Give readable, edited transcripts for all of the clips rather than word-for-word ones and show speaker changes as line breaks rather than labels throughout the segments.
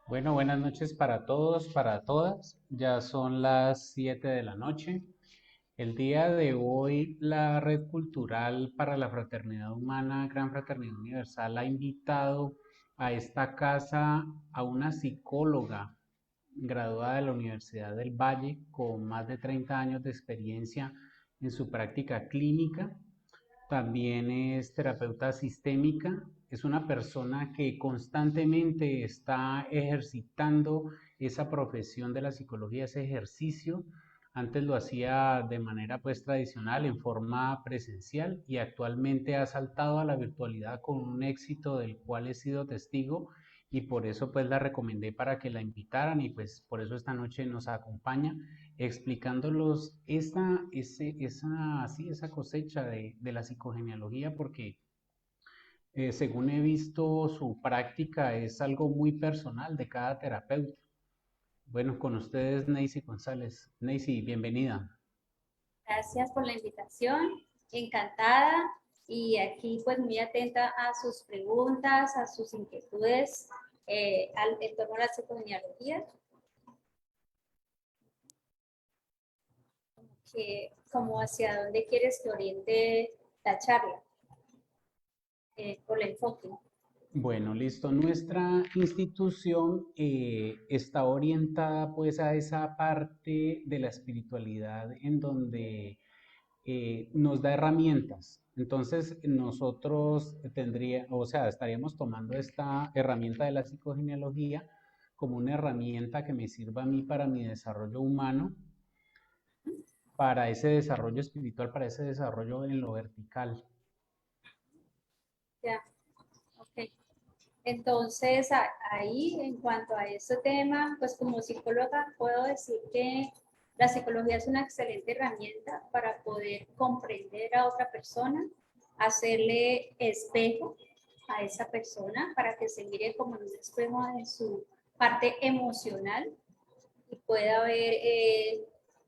Bueno, buenas noches para todos, para todas. Ya son las 7 de la noche. El día de hoy, la Red Cultural para la Fraternidad Humana, Gran Fraternidad Universal, ha invitado a esta casa a una psicóloga graduada de la Universidad del Valle con más de 30 años de experiencia en su práctica clínica. También es terapeuta sistémica, es una persona que constantemente está ejercitando esa profesión de la psicología, ese ejercicio. Antes lo hacía de manera pues tradicional, en forma presencial, y actualmente ha saltado a la virtualidad con un éxito del cual he sido testigo, y por eso pues la recomendé para que la invitaran, y pues por eso esta noche nos acompaña explicándolos esa cosecha de la psicogenealogía, porque según he visto, su práctica es algo muy personal de cada terapeuta. Bueno, con ustedes, Neisy González. Neisy, bienvenida.
Gracias por la invitación, encantada y aquí pues muy atenta a sus preguntas, a sus inquietudes en torno a la psicogenealogía, como hacia dónde quieres que oriente la charla, por el enfoque.
Bueno, listo. Nuestra institución está orientada pues a esa parte de la espiritualidad en donde nos da herramientas. Entonces, nosotros estaríamos tomando esta herramienta de la psicogenealogía como una herramienta que me sirva a mí para mi desarrollo humano, para ese desarrollo espiritual, para ese desarrollo en lo vertical.
Ya, ok. Entonces, ahí, en cuanto a este tema, pues como psicóloga puedo decir que la psicología es una excelente herramienta para poder comprender a otra persona, hacerle espejo a esa persona para que se mire como en un espejo de su parte emocional y pueda ver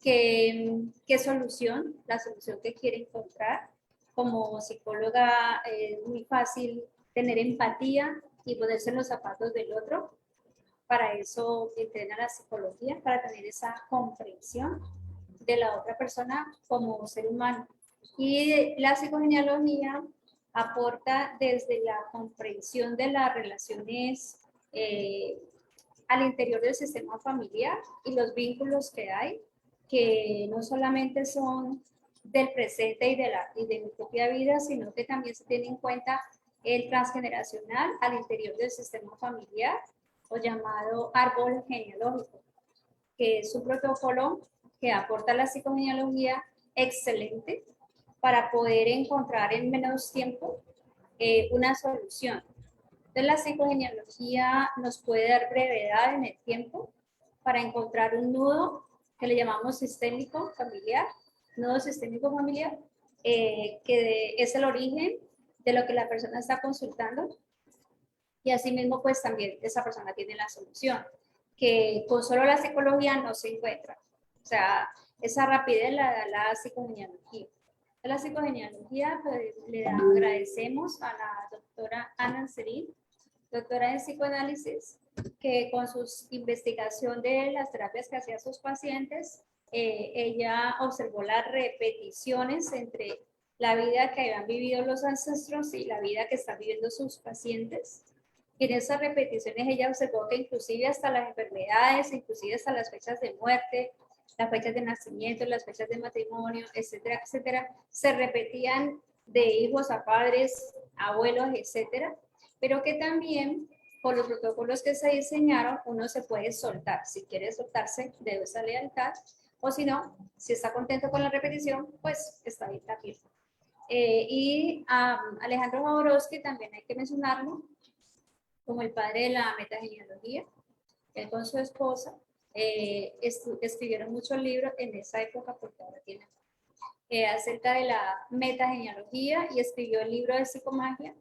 qué solución, la solución que quiere encontrar. Como psicóloga es muy fácil tener empatía y ponerse en los zapatos del otro. Para eso entrena la psicología, para tener esa comprensión de la otra persona como ser humano. Y la psicogenealogía aporta desde la comprensión de las relaciones al interior del sistema familiar y los vínculos que hay, que no solamente son del presente y de mi propia vida, sino que también se tiene en cuenta el transgeneracional al interior del sistema familiar, o llamado árbol genealógico, que es un protocolo que aporta la psicogenealogía excelente para poder encontrar en menos tiempo una solución. Entonces, la psicogenealogía nos puede dar brevedad en el tiempo para encontrar un nudo que le llamamos sistémico familiar, nudo sistémico familiar, es el origen de lo que la persona está consultando, y asimismo pues también esa persona tiene la solución, que con solo la psicología no se encuentra. O sea, esa rapidez la da la psicogenealogía. De la psicogenealogía pues, le agradecemos a la doctora Ana Serín, doctora en psicoanálisis, que con su investigación de las terapias que hacía a sus pacientes, ella observó las repeticiones entre la vida que habían vivido los ancestros y la vida que están viviendo sus pacientes. Y en esas repeticiones ella observó que inclusive hasta las enfermedades, inclusive hasta las fechas de muerte, las fechas de nacimiento, las fechas de matrimonio, etcétera, etcétera, se repetían de hijos a padres, abuelos, etcétera, pero que también por los protocolos que se diseñaron uno se puede soltar. Si quiere soltarse de esa lealtad, o si no, si está contento con la repetición, pues está bien también. Y Alejandro Jodorowsky también hay que mencionarlo como el padre de la metagenealogía. Él con su esposa escribieron muchos libros en esa época, porque ahora tiene acerca de la metagenealogía, y escribió el libro de psicomagia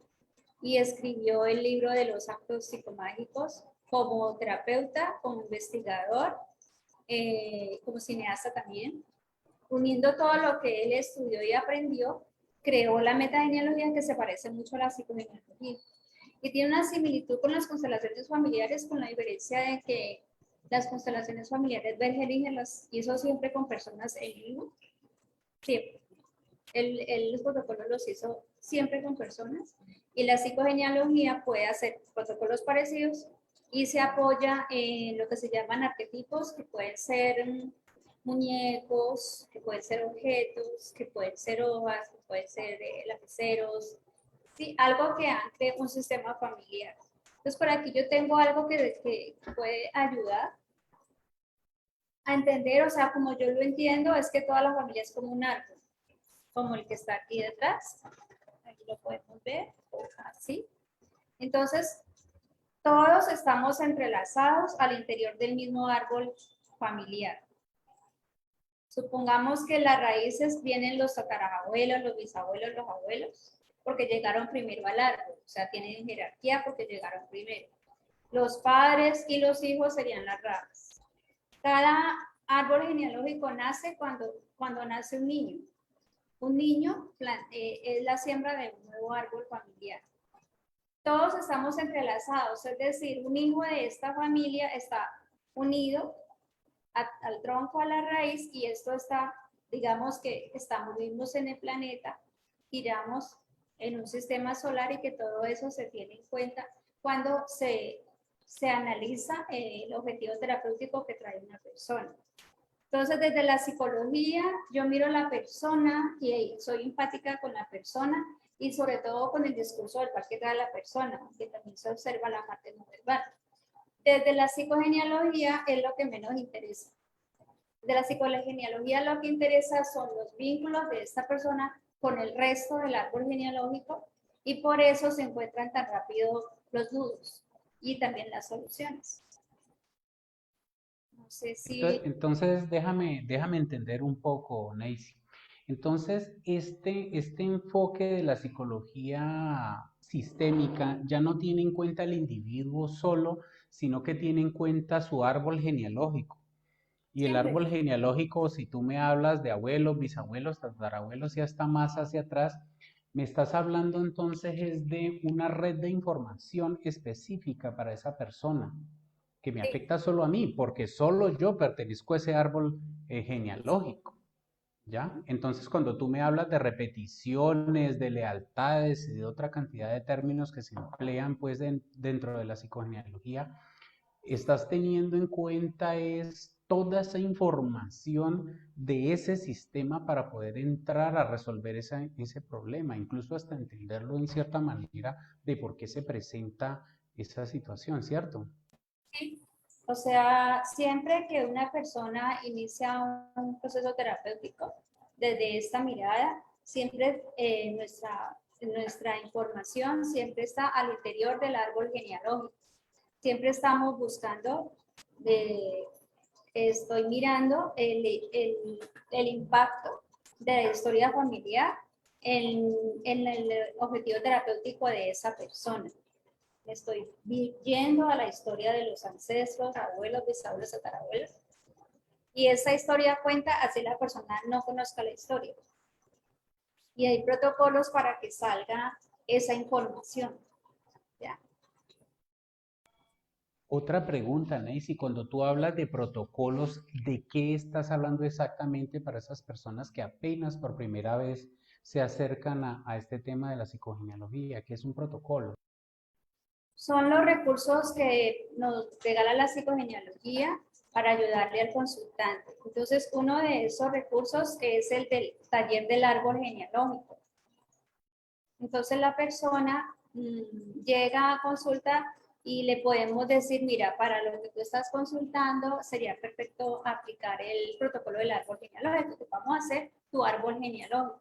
y escribió el libro de los actos psicomágicos como terapeuta, como investigador, como cineasta también. Uniendo todo lo que él estudió y aprendió, creó la metagenealogía, que se parece mucho a la psicogenealogía. Y tiene una similitud con las constelaciones familiares, con la diferencia de que las constelaciones familiares Bergelinger las hizo siempre con personas en vivo, siempre. Los protocolos los hizo siempre con personas, y la psicogenealogía puede hacer protocolos parecidos y se apoya en lo que se llaman arquetipos, que pueden ser muñecos, que pueden ser objetos, que pueden ser hojas, que pueden ser lapiceros, ¿sí? Algo que ancle un sistema familiar. Entonces, por aquí yo tengo algo que puede ayudar a entender, o sea, como yo lo entiendo, es que toda la familia es como un árbol, como el que está aquí detrás. Aquí lo podemos ver, así. Entonces, todos estamos entrelazados al interior del mismo árbol familiar. Supongamos que las raíces vienen los tatarabuelos, los bisabuelos, los abuelos, porque llegaron primero al árbol, o sea, tienen jerarquía porque llegaron primero. Los padres y los hijos serían las ramas. Cada árbol genealógico nace cuando nace un niño. Un niño es la siembra de un nuevo árbol familiar. Todos estamos entrelazados, es decir, un hijo de esta familia está unido al tronco, a la raíz, y esto está, digamos que estamos vivos en el planeta, giramos en un sistema solar, y que todo eso se tiene en cuenta cuando se analiza el objetivo terapéutico que trae una persona. Entonces, desde la psicología, yo miro a la persona y soy empática con la persona, y sobre todo con el discurso verbal que trae la persona, que también se observa la parte no verbal. Desde la psicogenealogía es lo que menos interesa. De la psicogenealogía lo que interesa son los vínculos de esta persona con el resto del árbol genealógico, y por eso se encuentran tan rápido los nudos y también las soluciones. No sé si...
Entonces, déjame entender un poco, Neisy. Entonces, este enfoque de la psicología sistémica ya no tiene en cuenta el individuo solo, sino que tiene en cuenta su árbol genealógico. Y el
Siempre.
árbol genealógico, si tú me hablas de abuelos, bisabuelos, tatarabuelos y hasta más hacia atrás, me estás hablando entonces es de una red de información específica para esa persona, que me
Sí.
afecta solo a mí, porque solo yo pertenezco a ese árbol genealógico, ¿ya? Entonces, cuando tú me hablas de repeticiones, de lealtades y de otra cantidad de términos que se emplean pues dentro de la psicogenealogía, estás teniendo en cuenta es toda esa información de ese sistema para poder entrar a resolver ese problema, incluso hasta entenderlo en cierta manera de por qué se presenta esa situación, ¿cierto?
Sí. O sea, siempre que una persona inicia un proceso terapéutico, desde esta mirada, siempre nuestra información siempre está al interior del árbol genealógico. Siempre estamos buscando, estoy mirando el impacto de la historia familiar en el objetivo terapéutico de esa persona. Estoy yendo a la historia de los ancestros, abuelos, bisabuelos, tatarabuelos, y esa historia cuenta así la persona no conozca la historia. Y hay protocolos para que salga esa información. ¿Ya?
Otra pregunta, Nancy, cuando tú hablas de protocolos, ¿de qué estás hablando exactamente para esas personas que apenas por primera vez se acercan a este tema de la psicogenealogía? ¿Qué es un protocolo?
Son los recursos que nos regala la psicogenealogía para ayudarle al consultante. Entonces, uno de esos recursos es el del taller del árbol genealógico. Entonces, la persona llega a consulta y le podemos decir, mira, para lo que tú estás consultando, sería perfecto aplicar el protocolo del árbol genealógico. Vamos a hacer tu árbol genealógico.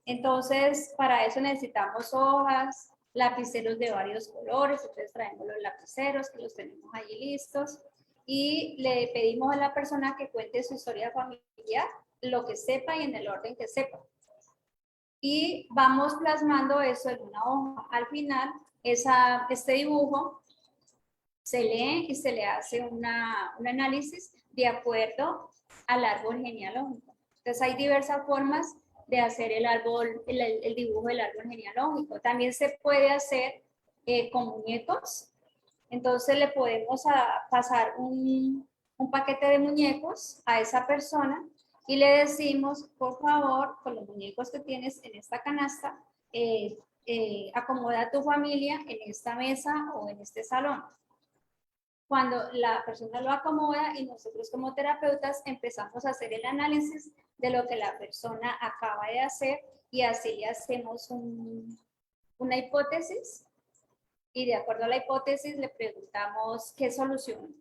Entonces, para eso necesitamos hojas, lapiceros de varios colores. Entonces, traemos los lapiceros, que los tenemos allí listos, y le pedimos a la persona que cuente su historia familiar, lo que sepa y en el orden que sepa. Y vamos plasmando eso en una hoja. Al final, este dibujo se lee y se le hace un análisis de acuerdo al árbol genealógico. Entonces, hay diversas formas de hacer el dibujo del árbol genealógico. También se puede hacer con muñecos. Entonces le podemos pasar un paquete de muñecos a esa persona y le decimos, por favor, con los muñecos que tienes en esta canasta, acomoda a tu familia en esta mesa o en este salón. Cuando la persona lo acomoda y nosotros como terapeutas empezamos a hacer el análisis de lo que la persona acaba de hacer y así le hacemos una hipótesis y de acuerdo a la hipótesis le preguntamos qué solución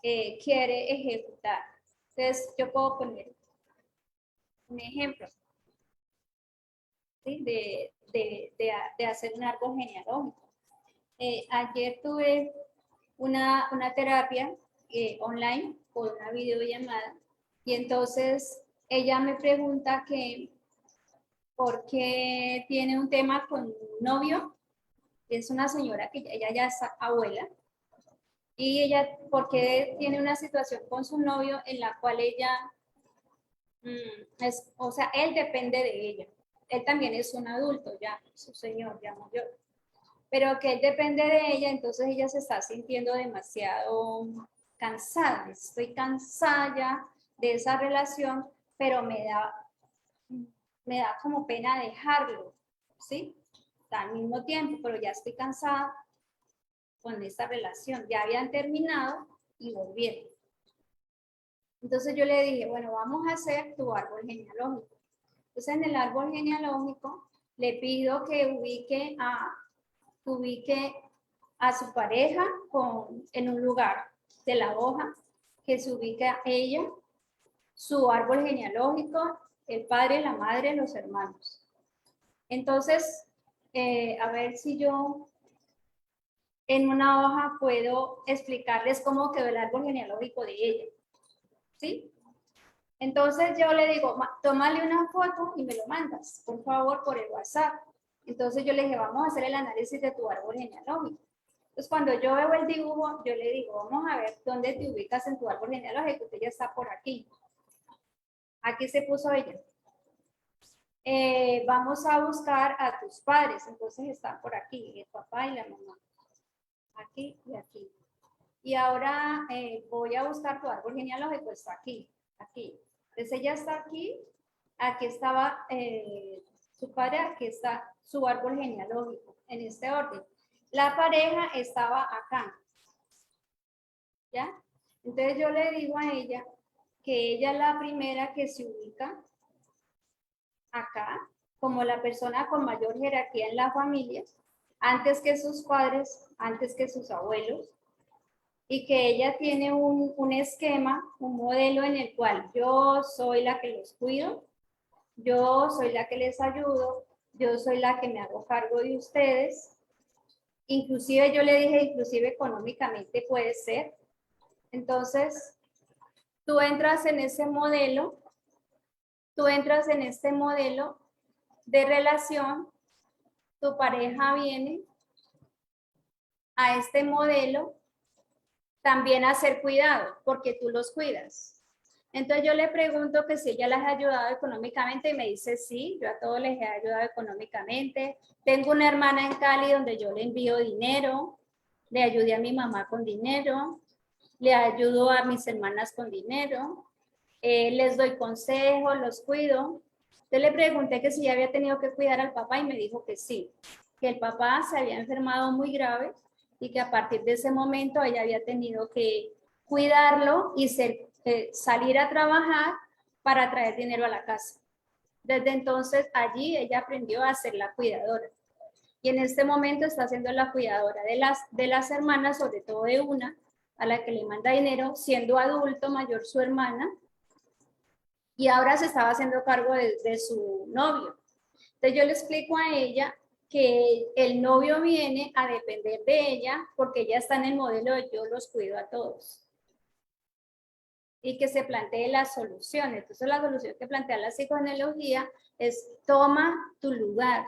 quiere ejecutar. Entonces yo puedo poner un ejemplo, ¿sí? de hacer un árbol genealógico. Ayer tuve una terapia online por una videollamada y entonces ella me pregunta que por qué tiene un tema con un novio. Es una señora que ella ya es abuela y ella por qué tiene una situación con su novio en la cual ella o sea, él depende de ella. Él también es un adulto ya, su señor ya murió, pero que él depende de ella, entonces ella se está sintiendo demasiado cansada. Estoy cansada ya de esa relación, pero me da como pena dejarlo, ¿sí? Al mismo tiempo, pero ya estoy cansada con esta relación. Ya habían terminado y volvieron. Entonces yo le dije, bueno, vamos a hacer tu árbol genealógico. Entonces en el árbol genealógico le pido que ubique a su pareja en un lugar de la hoja, que se ubique a ella, su árbol genealógico, el padre, la madre, los hermanos. Entonces, a ver si yo en una hoja puedo explicarles cómo quedó el árbol genealógico de ella. ¿Sí? Entonces yo le digo, tómale una foto y me lo mandas, por favor, por el WhatsApp. Entonces yo le dije, vamos a hacer el análisis de tu árbol genealógico. Entonces cuando yo veo el dibujo, yo le digo, vamos a ver dónde te ubicas en tu árbol genealógico, usted ya está por aquí. Aquí se puso ella. Vamos a buscar a tus padres, entonces están por aquí, el papá y la mamá. Aquí y aquí. Y ahora voy a buscar tu árbol genealógico, está aquí, aquí. Entonces ella está aquí, aquí estaba su padre, aquí está su árbol genealógico, en este orden. La pareja estaba acá, ¿ya? Entonces yo le digo a ella que ella es la primera que se ubica acá, como la persona con mayor jerarquía en la familia, antes que sus padres, antes que sus abuelos, y que ella tiene un esquema, un modelo en el cual yo soy la que los cuido, yo soy la que les ayudo, yo soy la que me hago cargo de ustedes. Inclusive yo le dije, inclusive económicamente puede ser. Entonces, tú entras en ese modelo, tú entras en este modelo de relación, tu pareja viene a este modelo también a ser cuidado, porque tú los cuidas. Entonces yo le pregunto que si ella las ha ayudado económicamente y me dice sí, yo a todos les he ayudado económicamente. Tengo una hermana en Cali donde yo le envío dinero, le ayudé a mi mamá con dinero, le ayudo a mis hermanas con dinero, les doy consejos, los cuido. Entonces le pregunté que si ya había tenido que cuidar al papá y me dijo que sí, que el papá se había enfermado muy grave y que a partir de ese momento ella había tenido que cuidarlo y salir a trabajar para traer dinero a la casa. Desde entonces allí ella aprendió a ser la cuidadora y en este momento está siendo la cuidadora de las hermanas, sobre todo de una a la que le manda dinero, siendo adulto mayor su hermana, y ahora se estaba haciendo cargo de su novio. Entonces yo le explico a ella que el novio viene a depender de ella porque ella está en el modelo de yo los cuido a todos. Y que se plantee la solución. Entonces la solución que plantea la psicogenealogía es toma tu lugar.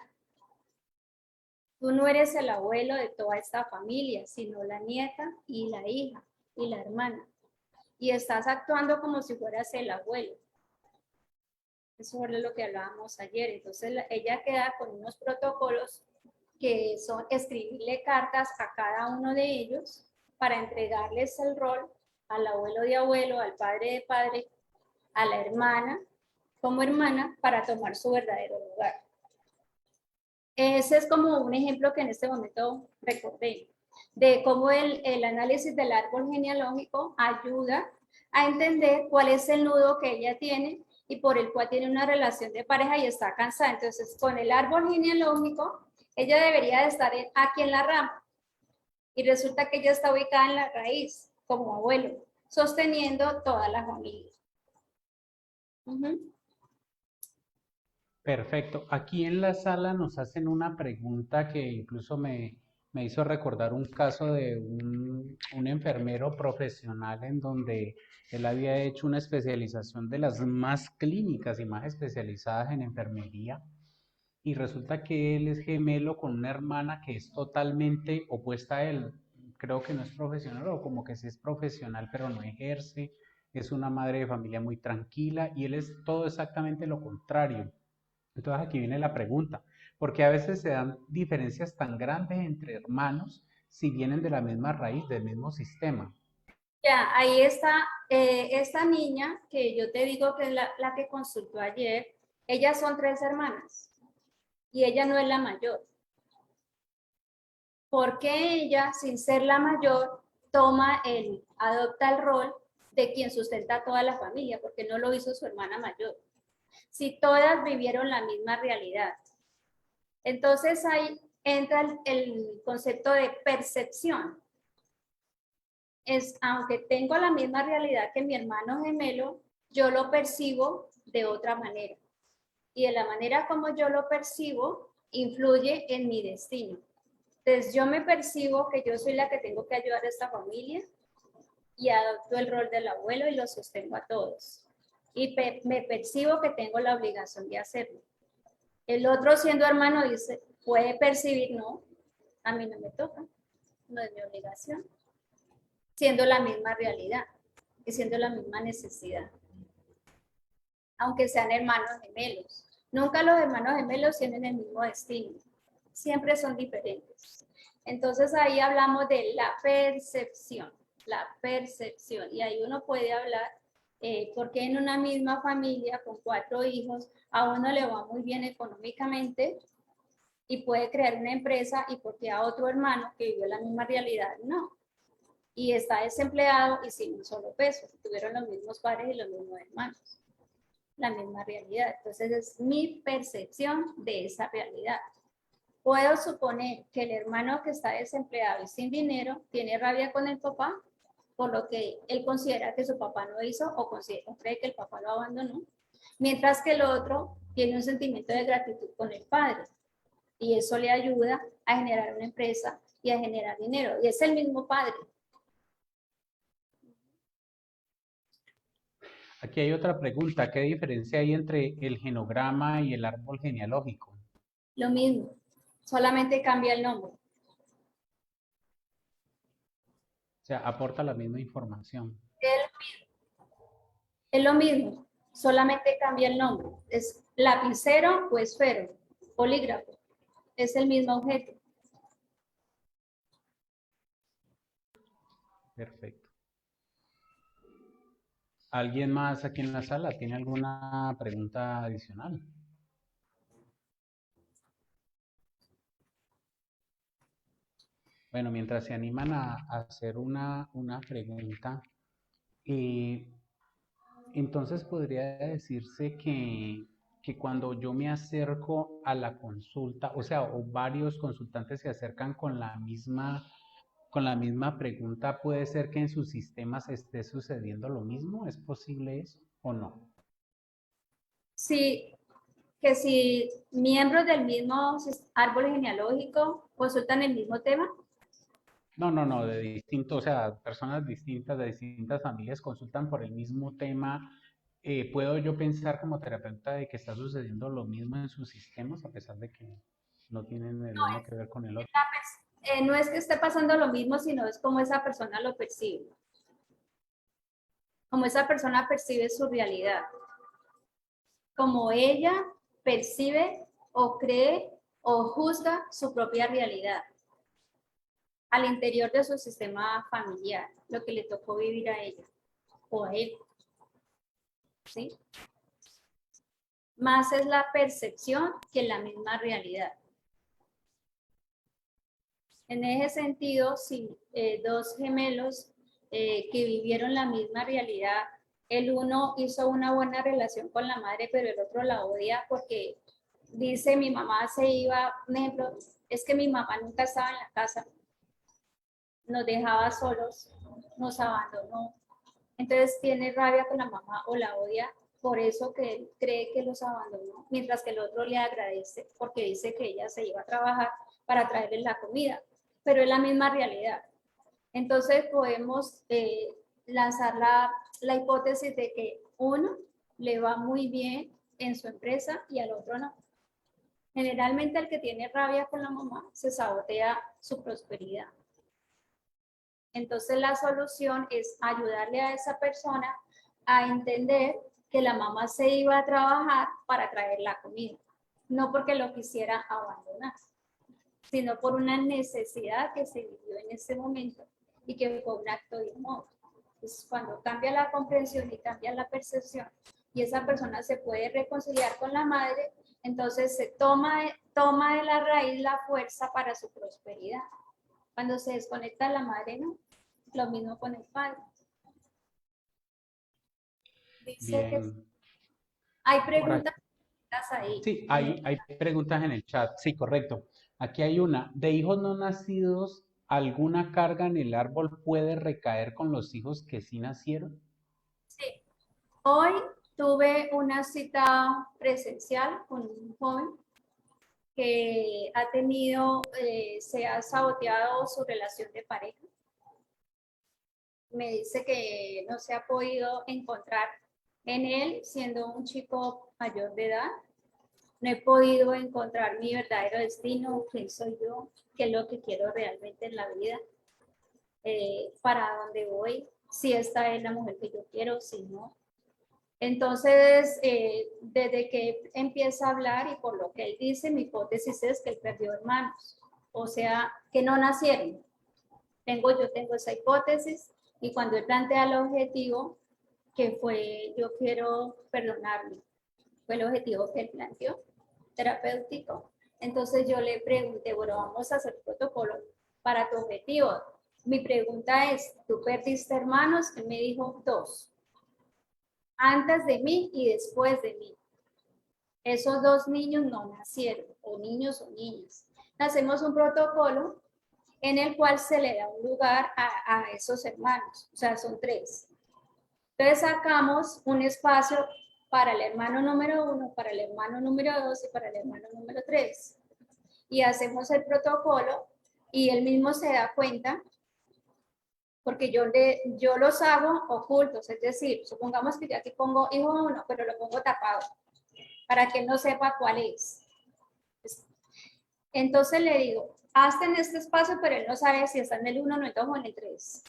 Tú no eres el abuelo de toda esta familia, sino la nieta y la hija y la hermana. Y estás actuando como si fueras el abuelo. Eso es lo que hablábamos ayer. Entonces ella queda con unos protocolos que son escribirle cartas a cada uno de ellos para entregarles el rol al abuelo de abuelo, al padre de padre, a la hermana como hermana para tomar su verdadero lugar. Ese es como un ejemplo que en este momento recordé, de cómo el análisis del árbol genealógico ayuda a entender cuál es el nudo que ella tiene y por el cual tiene una relación de pareja y está cansada. Entonces, con el árbol genealógico, ella debería de estar aquí en la rama y resulta que ella está ubicada en la raíz como abuelo, sosteniendo toda la familia.
Perfecto. Aquí en la sala nos hacen una pregunta que incluso me hizo recordar un caso de un enfermero profesional en donde él había hecho una especialización de las más clínicas y más especializadas en enfermería. Y resulta que él es gemelo con una hermana que es totalmente opuesta a él. Creo que no es profesional o como que sí es profesional, pero no ejerce. Es una madre de familia muy tranquila y él es todo exactamente lo contrario. Entonces aquí viene la pregunta, ¿porque a veces se dan diferencias tan grandes entre hermanos si vienen de la misma raíz, del mismo sistema?
Ya, ahí está esta niña que yo te digo que es la que consultó ayer. Ellas son 3 hermanas y ella no es la mayor. ¿Por qué ella, sin ser la mayor, adopta el rol de quien sustenta a toda la familia? Porque no lo hizo su hermana mayor. Si todas vivieron la misma realidad. Entonces ahí entra el concepto de percepción. Aunque tengo la misma realidad que mi hermano gemelo, yo lo percibo de otra manera. Y de la manera como yo lo percibo, influye en mi destino. Entonces yo me percibo que yo soy la que tengo que ayudar a esta familia y adopto el rol del abuelo y lo sostengo a todos. Y me percibo que tengo la obligación de hacerlo. El otro, siendo hermano, dice, puede percibir, no, a mí no me toca, no es mi obligación, siendo la misma realidad y siendo la misma necesidad, aunque sean hermanos gemelos. Nunca los hermanos gemelos tienen el mismo destino, siempre son diferentes. Entonces ahí hablamos de la percepción, y ahí uno puede hablar porque en una misma familia con 4 hijos a uno le va muy bien económicamente y puede crear una empresa y porque a otro hermano que vivió la misma realidad no. Y está desempleado y sin un solo peso. Tuvieron los mismos padres y los mismos hermanos. La misma realidad. Entonces es mi percepción de esa realidad. Puedo suponer que el hermano que está desempleado y sin dinero tiene rabia con el papá por lo que él considera que su papá no hizo o cree que el papá lo abandonó, mientras que el otro tiene un sentimiento de gratitud con el padre y eso le ayuda a generar una empresa y a generar dinero. Y es el mismo padre.
Aquí hay otra pregunta, ¿qué diferencia hay entre el genograma y el árbol genealógico?
Lo mismo, solamente cambia el nombre.
O sea, aporta la misma información.
Es lo mismo, solamente cambia el nombre. Es lapicero o esfero, polígrafo. Es el mismo objeto.
Perfecto. ¿Alguien más aquí en la sala tiene alguna pregunta adicional? Bueno, mientras se animan a hacer una pregunta, eh, entonces podría decirse que cuando yo me acerco a la consulta, o sea, o varios consultantes se acercan con la misma pregunta, ¿puede ser que en sus sistemas esté sucediendo lo mismo? ¿Es posible eso o no?
Sí, que si miembros del mismo árbol genealógico consultan el mismo tema.
No, no, no, de distintos, o sea, personas distintas, de distintas familias consultan por el mismo tema. ¿Puedo yo pensar como terapeuta de que está sucediendo lo mismo en sus sistemas a pesar de que no tienen el uno que ver con el otro?
No es que esté pasando lo mismo, sino es como esa persona lo percibe. Como esa persona percibe su realidad. Como ella percibe o cree o juzga su propia realidad al interior de su sistema familiar, lo que le tocó vivir a ella o a él, ¿sí? Más es la percepción que la misma realidad. En ese sentido, si dos gemelos que vivieron la misma realidad, el uno hizo una buena relación con la madre, pero el otro la odia porque dice mi mamá se iba, un ejemplo, es que mi mamá nunca estaba en la casa, nos dejaba solos, nos abandonó. Entonces tiene rabia con la mamá o la odia por eso que él cree que los abandonó, mientras que el otro le agradece porque dice que ella se iba a trabajar para traerle la comida, pero es la misma realidad. Entonces podemos lanzar la hipótesis de que uno le va muy bien en su empresa y al otro no. Generalmente el que tiene rabia con la mamá se sabotea su prosperidad. Entonces la solución es ayudarle a esa persona a entender que la mamá se iba a trabajar para traer la comida, no porque lo quisiera abandonar, sino por una necesidad que se vivió en ese momento y que fue un acto de amor. Entonces, cuando cambia la comprensión y cambia la percepción y esa persona se puede reconciliar con la madre, entonces se toma de la raíz la fuerza para su prosperidad. Cuando se desconecta la madre, no. Lo mismo con el padre. Dice que
Bien.
hay
Por
preguntas ahí.
Sí, hay preguntas en el chat. Sí, correcto. Aquí hay una. ¿De hijos no nacidos, alguna carga en el árbol puede recaer con los hijos que sí nacieron?
Sí. Hoy tuve una cita presencial con un joven que ha tenido, se ha saboteado su relación de pareja. Me dice que no se ha podido encontrar en él siendo un chico mayor de edad. No he podido encontrar mi verdadero destino, quién soy yo, qué es lo que quiero realmente en la vida, para dónde voy, si esta es la mujer que yo quiero, si no. Entonces, desde que empieza a hablar y por lo que él dice, mi hipótesis es que él perdió hermanos, o sea, que no nacieron. Yo tengo esa hipótesis y cuando él plantea el objetivo, que fue yo quiero perdonarme, fue el objetivo que él planteó, terapéutico. Entonces yo le pregunté, bueno, vamos a hacer protocolo para tu objetivo. Mi pregunta es, ¿tú perdiste hermanos? Él me dijo dos, antes de mí y después de mí. Esos dos niños no nacieron, o niños o niñas. Hacemos un protocolo en el cual se le da un lugar a esos hermanos, o sea, son tres. Entonces sacamos un espacio para el hermano número 1, para el hermano número 2 y para el hermano número 3. Y hacemos el protocolo y él mismo se da cuenta, porque yo los hago ocultos, es decir, supongamos que yo aquí pongo hijo 1, pero lo pongo tapado, para que él no sepa cuál es. Entonces le digo, hazte en este espacio, pero él no sabe si está en el 1, en el 2 o en el 3.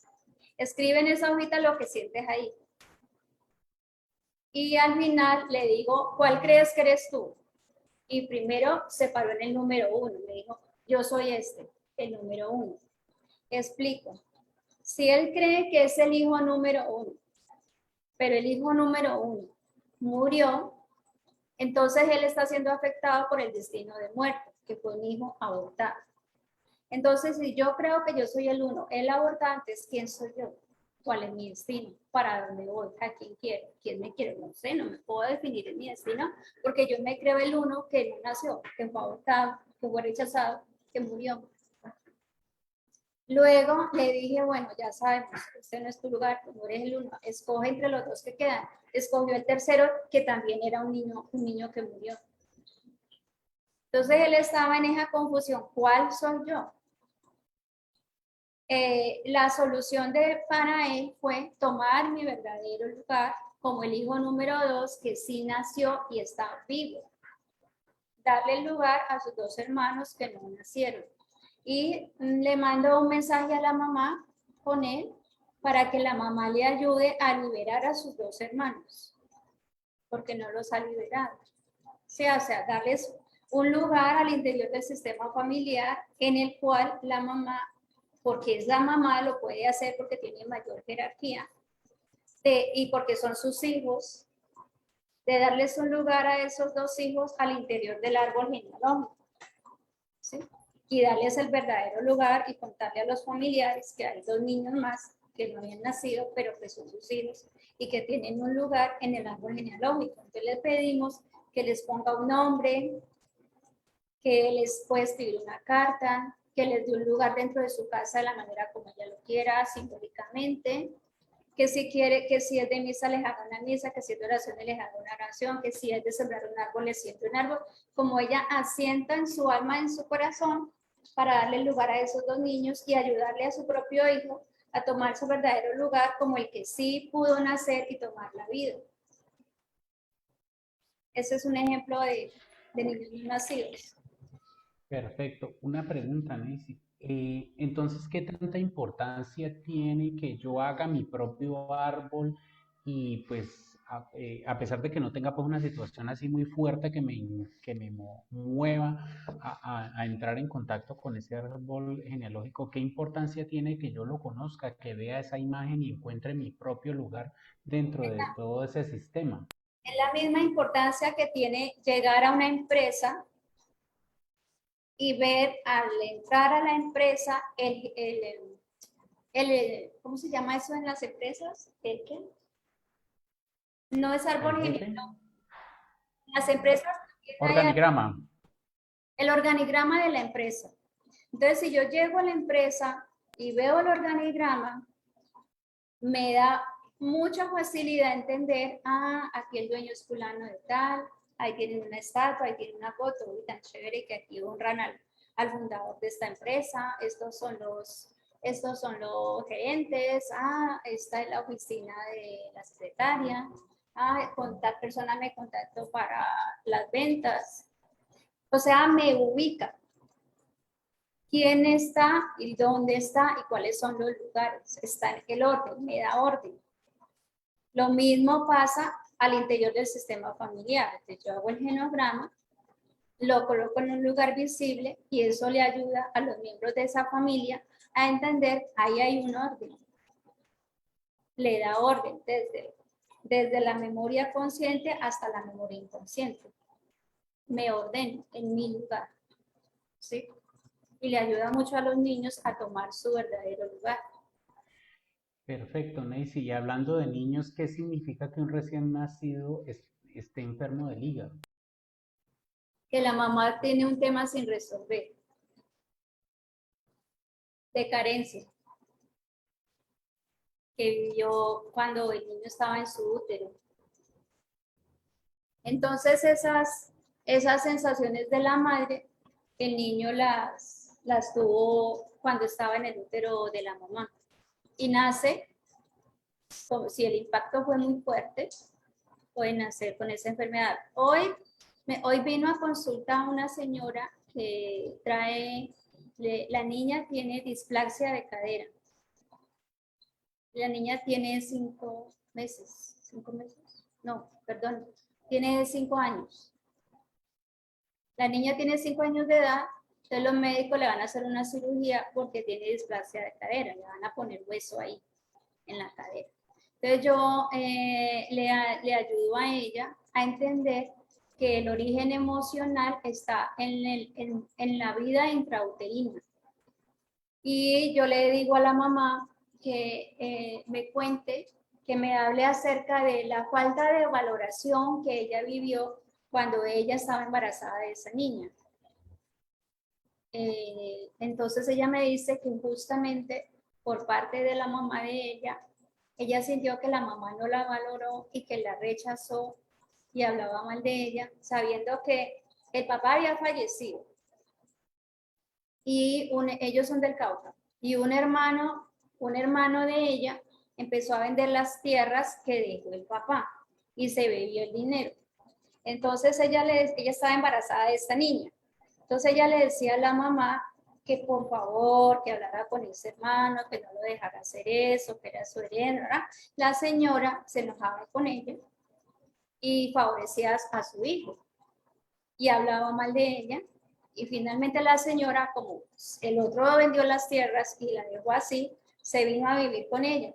Escribe en esa hojita lo que sientes ahí. Y al final le digo, ¿cuál crees que eres tú? Y primero se paró en el número 1. Me dijo, yo soy el número 1. Explico. Si él cree que es el hijo número 1, pero el hijo número 1 murió, entonces él está siendo afectado por el destino de muerte, que fue un hijo abortado. Entonces, si yo creo que yo soy el 1, él aborta antes, ¿quién soy yo? ¿Cuál es mi destino? ¿Para dónde voy? ¿A quién quiero? ¿Quién me quiere? No sé, no me puedo definir en mi destino porque yo me creo el 1 que no nació, que fue abortado, que fue rechazado, que murió. Luego le dije, bueno, ya sabemos, este no es tu lugar, tú no eres el 1, escoge entre los dos que quedan. Escogió el tercero, que también era un niño que murió. Entonces él estaba en esa confusión, ¿cuál soy yo? La solución para él fue tomar mi verdadero lugar como el hijo número 2 que sí nació y está vivo. Darle el lugar a sus dos hermanos que no nacieron. Y le mando un mensaje a la mamá con él para que la mamá le ayude a liberar a sus dos hermanos, porque no los ha liberado. O sea, darles un lugar al interior del sistema familiar en el cual la mamá, porque es la mamá, lo puede hacer porque tiene mayor jerarquía y porque son sus hijos, de darles un lugar a esos dos hijos al interior del árbol genealógico, ¿sí? Y darles el verdadero lugar y contarle a los familiares que hay dos niños más que no habían nacido, pero que son sus hijos y que tienen un lugar en el árbol genealógico. Entonces les pedimos que les ponga un nombre, que les puede escribir una carta, que les dé un lugar dentro de su casa de la manera como ella lo quiera, simbólicamente, que si quiere, que si es de misa les haga una misa, que si es de oración les haga una oración, que si es de sembrar un árbol les siente un árbol, como ella asienta en su alma, en su corazón, para darle lugar a esos dos niños y ayudarle a su propio hijo a tomar su verdadero lugar como el que sí pudo nacer y tomar la vida. Ese es un ejemplo de niños no nacidos.
Perfecto. Una pregunta, Nancy. Entonces, ¿qué tanta importancia tiene que yo haga mi propio árbol y pues a pesar de que no tenga pues una situación así muy fuerte que me mueva a entrar en contacto con ese árbol genealógico, qué importancia tiene que yo lo conozca, que vea esa imagen y encuentre mi propio lugar dentro de todo ese sistema?
Es la misma importancia que tiene llegar a una empresa y ver al entrar a la empresa ¿cómo se llama eso en las empresas? ¿El qué? No es
¿El
árbol
jefe?
genealógico. En las empresas también hay
Organigrama.
el organigrama de la empresa. Entonces, si yo llego a la empresa y veo el organigrama, me da mucha facilidad a entender, aquí el dueño es fulano de tal, ahí tienen una estatua, ahí tienen una foto, uy, tan chévere que aquí honran al fundador de esta empresa, estos son los gerentes, esta es la oficina de la secretaria, con tal persona me contacto para las ventas. O sea, me ubica quién está y dónde está y cuáles son los lugares. Está en el orden, me da orden. Lo mismo pasa al interior del sistema familiar. Entonces, yo hago el genograma, lo coloco en un lugar visible y eso le ayuda a los miembros de esa familia a entender, ahí hay un orden. Le da orden desde la memoria consciente hasta la memoria inconsciente. Me ordeno en mi lugar, ¿sí? Y le ayuda mucho a los niños a tomar su verdadero lugar.
Perfecto, Nancy. Y hablando de niños, ¿qué significa que un recién nacido esté enfermo del hígado?
Que la mamá tiene un tema sin resolver, de carencia, que vivió cuando el niño estaba en su útero. Entonces esas sensaciones de la madre, el niño las tuvo cuando estaba en el útero de la mamá. Y nace, como si el impacto fue muy fuerte, puede nacer con esa enfermedad. Hoy vino a consulta una señora que la niña tiene displasia de cadera. La niña tiene 5 meses, 5 meses, no, perdón, tiene 5 años. La niña tiene 5 años de edad, entonces los médicos le van a hacer una cirugía porque tiene displasia de cadera, le van a poner hueso ahí, en la cadera. Entonces yo le ayudo a ella a entender que el origen emocional está en la vida intrauterina. Y yo le digo a la mamá que me cuente, que me hable acerca de la falta de valoración que ella vivió cuando ella estaba embarazada de esa niña. Entonces ella me dice que justamente por parte de la mamá de ella sintió que la mamá no la valoró y que la rechazó y hablaba mal de ella, sabiendo que el papá había fallecido y ellos son del Cauca, y un hermano de ella empezó a vender las tierras que dejó el papá y se bebió el dinero. Entonces ella estaba embarazada de esta niña. Entonces ella le decía a la mamá que por favor, que hablara con ese hermano, que no lo dejara hacer eso, que era su heredero, ¿verdad? La señora se enojaba con ella y favorecía a su hijo. y hablaba mal de ella. Y finalmente la señora, como el otro vendió las tierras y la dejó así, se vino a vivir con ella,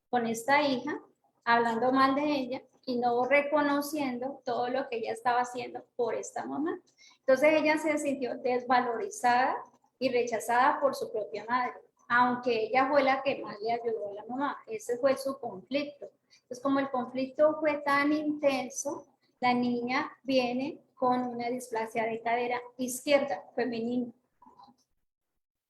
con esta hija, hablando mal de ella y no reconociendo todo lo que ella estaba haciendo por esta mamá. Entonces ella se sintió desvalorizada y rechazada por su propia madre, aunque ella fue la que más le ayudó a la mamá. Ese fue su conflicto. Entonces, como el conflicto fue tan intenso, la niña viene con una displasia de cadera izquierda femenina.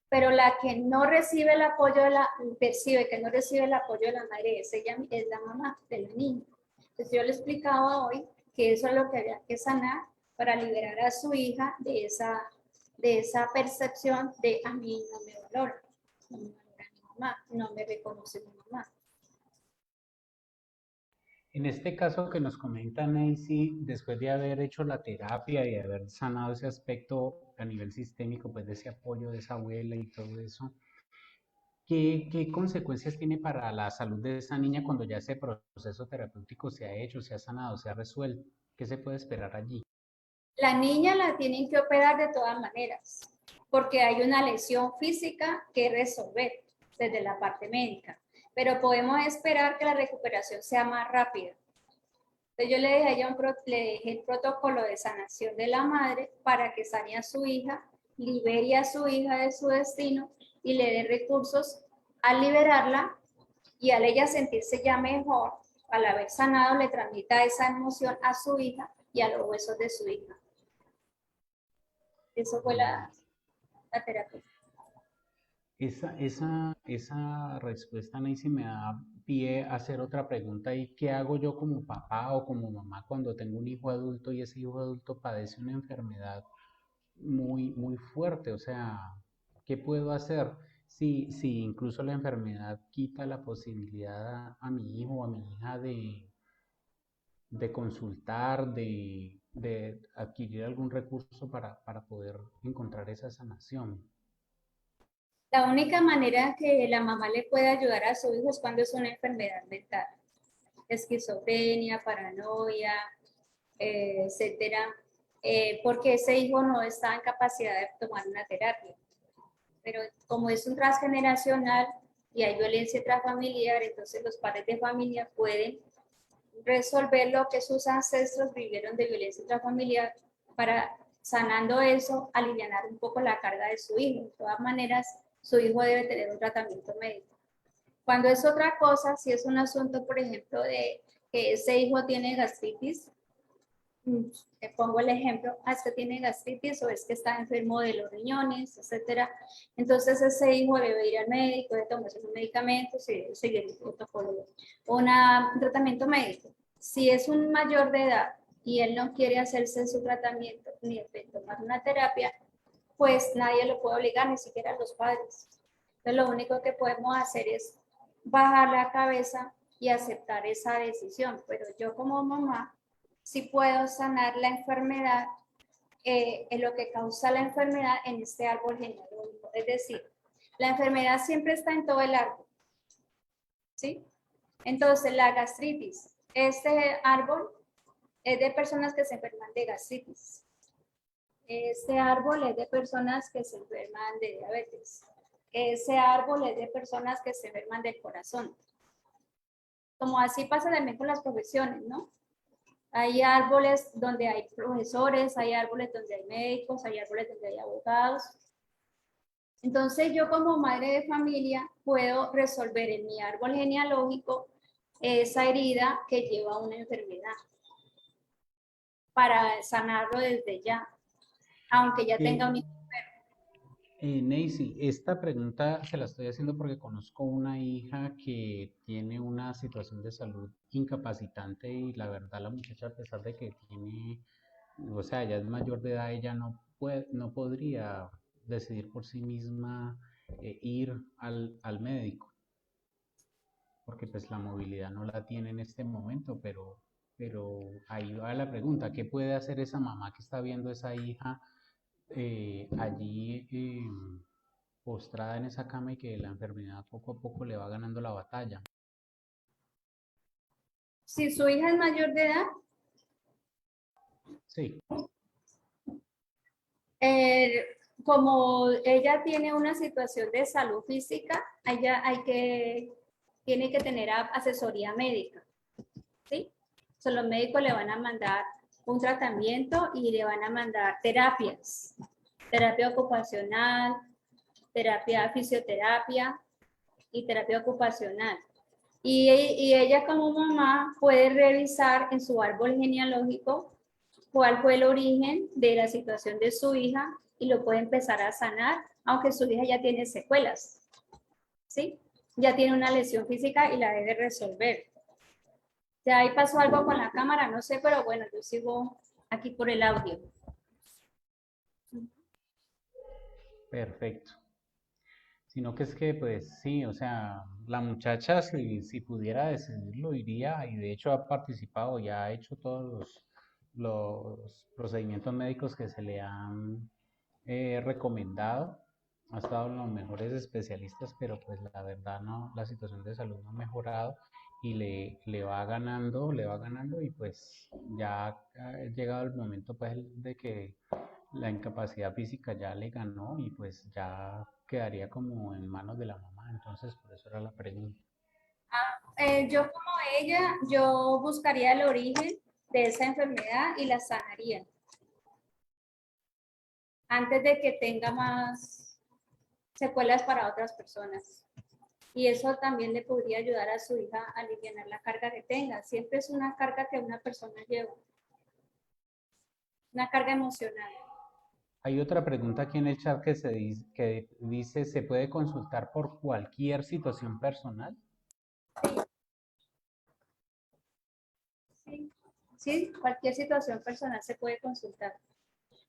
Pero la que no recibe el apoyo de la, percibe que no recibe el apoyo de la madre es ella, es la mamá de la niña. Entonces yo le explicaba hoy que eso es lo que había que sanar para liberar a su hija de esa percepción de a mí no me valora, no me valora mi mamá, no me reconoce mi mamá.
En este caso que nos comenta Nancy, después de haber hecho la terapia y de haber sanado ese aspecto a nivel sistémico, pues de ese apoyo de esa abuela y todo eso, ¿qué consecuencias tiene para la salud de esa niña cuando ya ese proceso terapéutico se ha hecho, se ha sanado, se ha resuelto? ¿Qué se puede esperar allí?
La niña la tienen que operar de todas maneras, porque hay una lesión física que resolver desde la parte médica, pero podemos esperar que la recuperación sea más rápida. Entonces yo le dejé, le dejé el protocolo de sanación de la madre para que sane a su hija, libere a su hija de su destino y le dé recursos al liberarla y al ella sentirse ya mejor, al haber sanado, le transmita esa emoción a su hija y a los huesos de su hija. Eso fue
Mm,
la terapia.
esa respuesta, Nancy, me da pie a hacer otra pregunta. ¿Y qué hago yo como papá o como mamá cuando tengo un hijo adulto y ese hijo adulto padece una enfermedad muy fuerte? O sea, ¿qué puedo hacer si incluso la enfermedad quita la posibilidad a mi hijo o a mi hija de consultar, de adquirir algún recurso para poder encontrar esa sanación?
La única manera que la mamá le puede ayudar a su hijo es cuando es una enfermedad mental, esquizofrenia, paranoia, etcétera, porque ese hijo no está en capacidad de tomar una terapia. Pero como es un transgeneracional y hay violencia intrafamiliar, entonces los padres de familia pueden resolver lo que sus ancestros vivieron de violencia intrafamiliar para, sanando eso, aliviar un poco la carga de su hijo. De todas maneras, su hijo debe tener un tratamiento médico. Cuando es otra cosa, si es un asunto, por ejemplo, de que ese hijo tiene gastritis, te pongo el ejemplo, es que tiene gastritis o es que está enfermo de los riñones, etcétera. Entonces ese hijo debe ir al médico, debe tomarse los medicamentos y debe seguir el protocolo, un tratamiento médico. Si es un mayor de edad y él no quiere hacerse su tratamiento ni tomar una terapia, pues nadie lo puede obligar, ni siquiera los padres. Entonces lo único que podemos hacer es bajar la cabeza y aceptar esa decisión. Pero yo como mamá sí puedo sanar la enfermedad, en lo que causa la enfermedad en este árbol genealógico. Es decir, la enfermedad siempre está en todo el árbol, ¿sí? Entonces, la gastritis, este árbol es de personas que se enferman de gastritis. Este árbol es de personas que se enferman de diabetes. Ese árbol es de personas que se enferman del corazón. Como así pasa también con las profesiones, ¿no? Hay árboles donde hay profesores, hay árboles donde hay médicos, hay árboles donde hay abogados. Entonces yo como madre de familia puedo resolver en mi árbol genealógico esa herida que lleva a una enfermedad para sanarlo desde ya, aunque ya tenga un...
Nancy, esta pregunta se la estoy haciendo porque conozco una hija que tiene una situación de salud incapacitante y la verdad la muchacha a pesar de que tiene, o sea, ya es mayor de edad, ella no podría decidir por sí misma ir al médico, porque pues la movilidad no la tiene en este momento, pero ahí va la pregunta, ¿qué puede hacer esa mamá que está viendo a esa hija allí postrada en esa cama y que la enfermedad poco a poco le va ganando la batalla?
Si su hija es mayor de edad,
Sí,
Eh, como ella tiene una situación de salud física, ella tiene que tener asesoría médica, ¿sí? So, los médicos le van a mandar un tratamiento y le van a mandar terapias, terapia ocupacional, terapia fisioterapia y terapia ocupacional. Y ella como mamá puede revisar en su árbol genealógico cuál fue el origen de la situación de su hija y lo puede empezar a sanar, aunque su hija ya tiene secuelas, ¿sí? Ya tiene una lesión física y la debe resolver. Ya ahí pasó algo con la cámara, no sé, pero bueno, yo sigo aquí por el audio.
Perfecto. Sino que es que, pues sí, o sea, la muchacha si pudiera decidirlo iría y de hecho ha participado, ya ha hecho todos los procedimientos médicos que se le han recomendado, ha estado en los mejores especialistas, pero pues la verdad no, la situación de salud no ha mejorado y le va ganando y pues ya ha llegado el momento pues de que la incapacidad física ya le ganó y pues ya quedaría como en manos de la mamá, entonces por eso era la pregunta.
Yo como ella, yo buscaría el origen de esa enfermedad y la sanaría antes de que tenga más secuelas para otras personas. Y eso también le podría ayudar a su hija a aliviar la carga que tenga. Siempre es una carga que una persona lleva, una carga emocional.
Hay otra pregunta aquí en el chat que dice, ¿se puede consultar por cualquier situación personal?
Sí, sí, cualquier situación personal se puede consultar.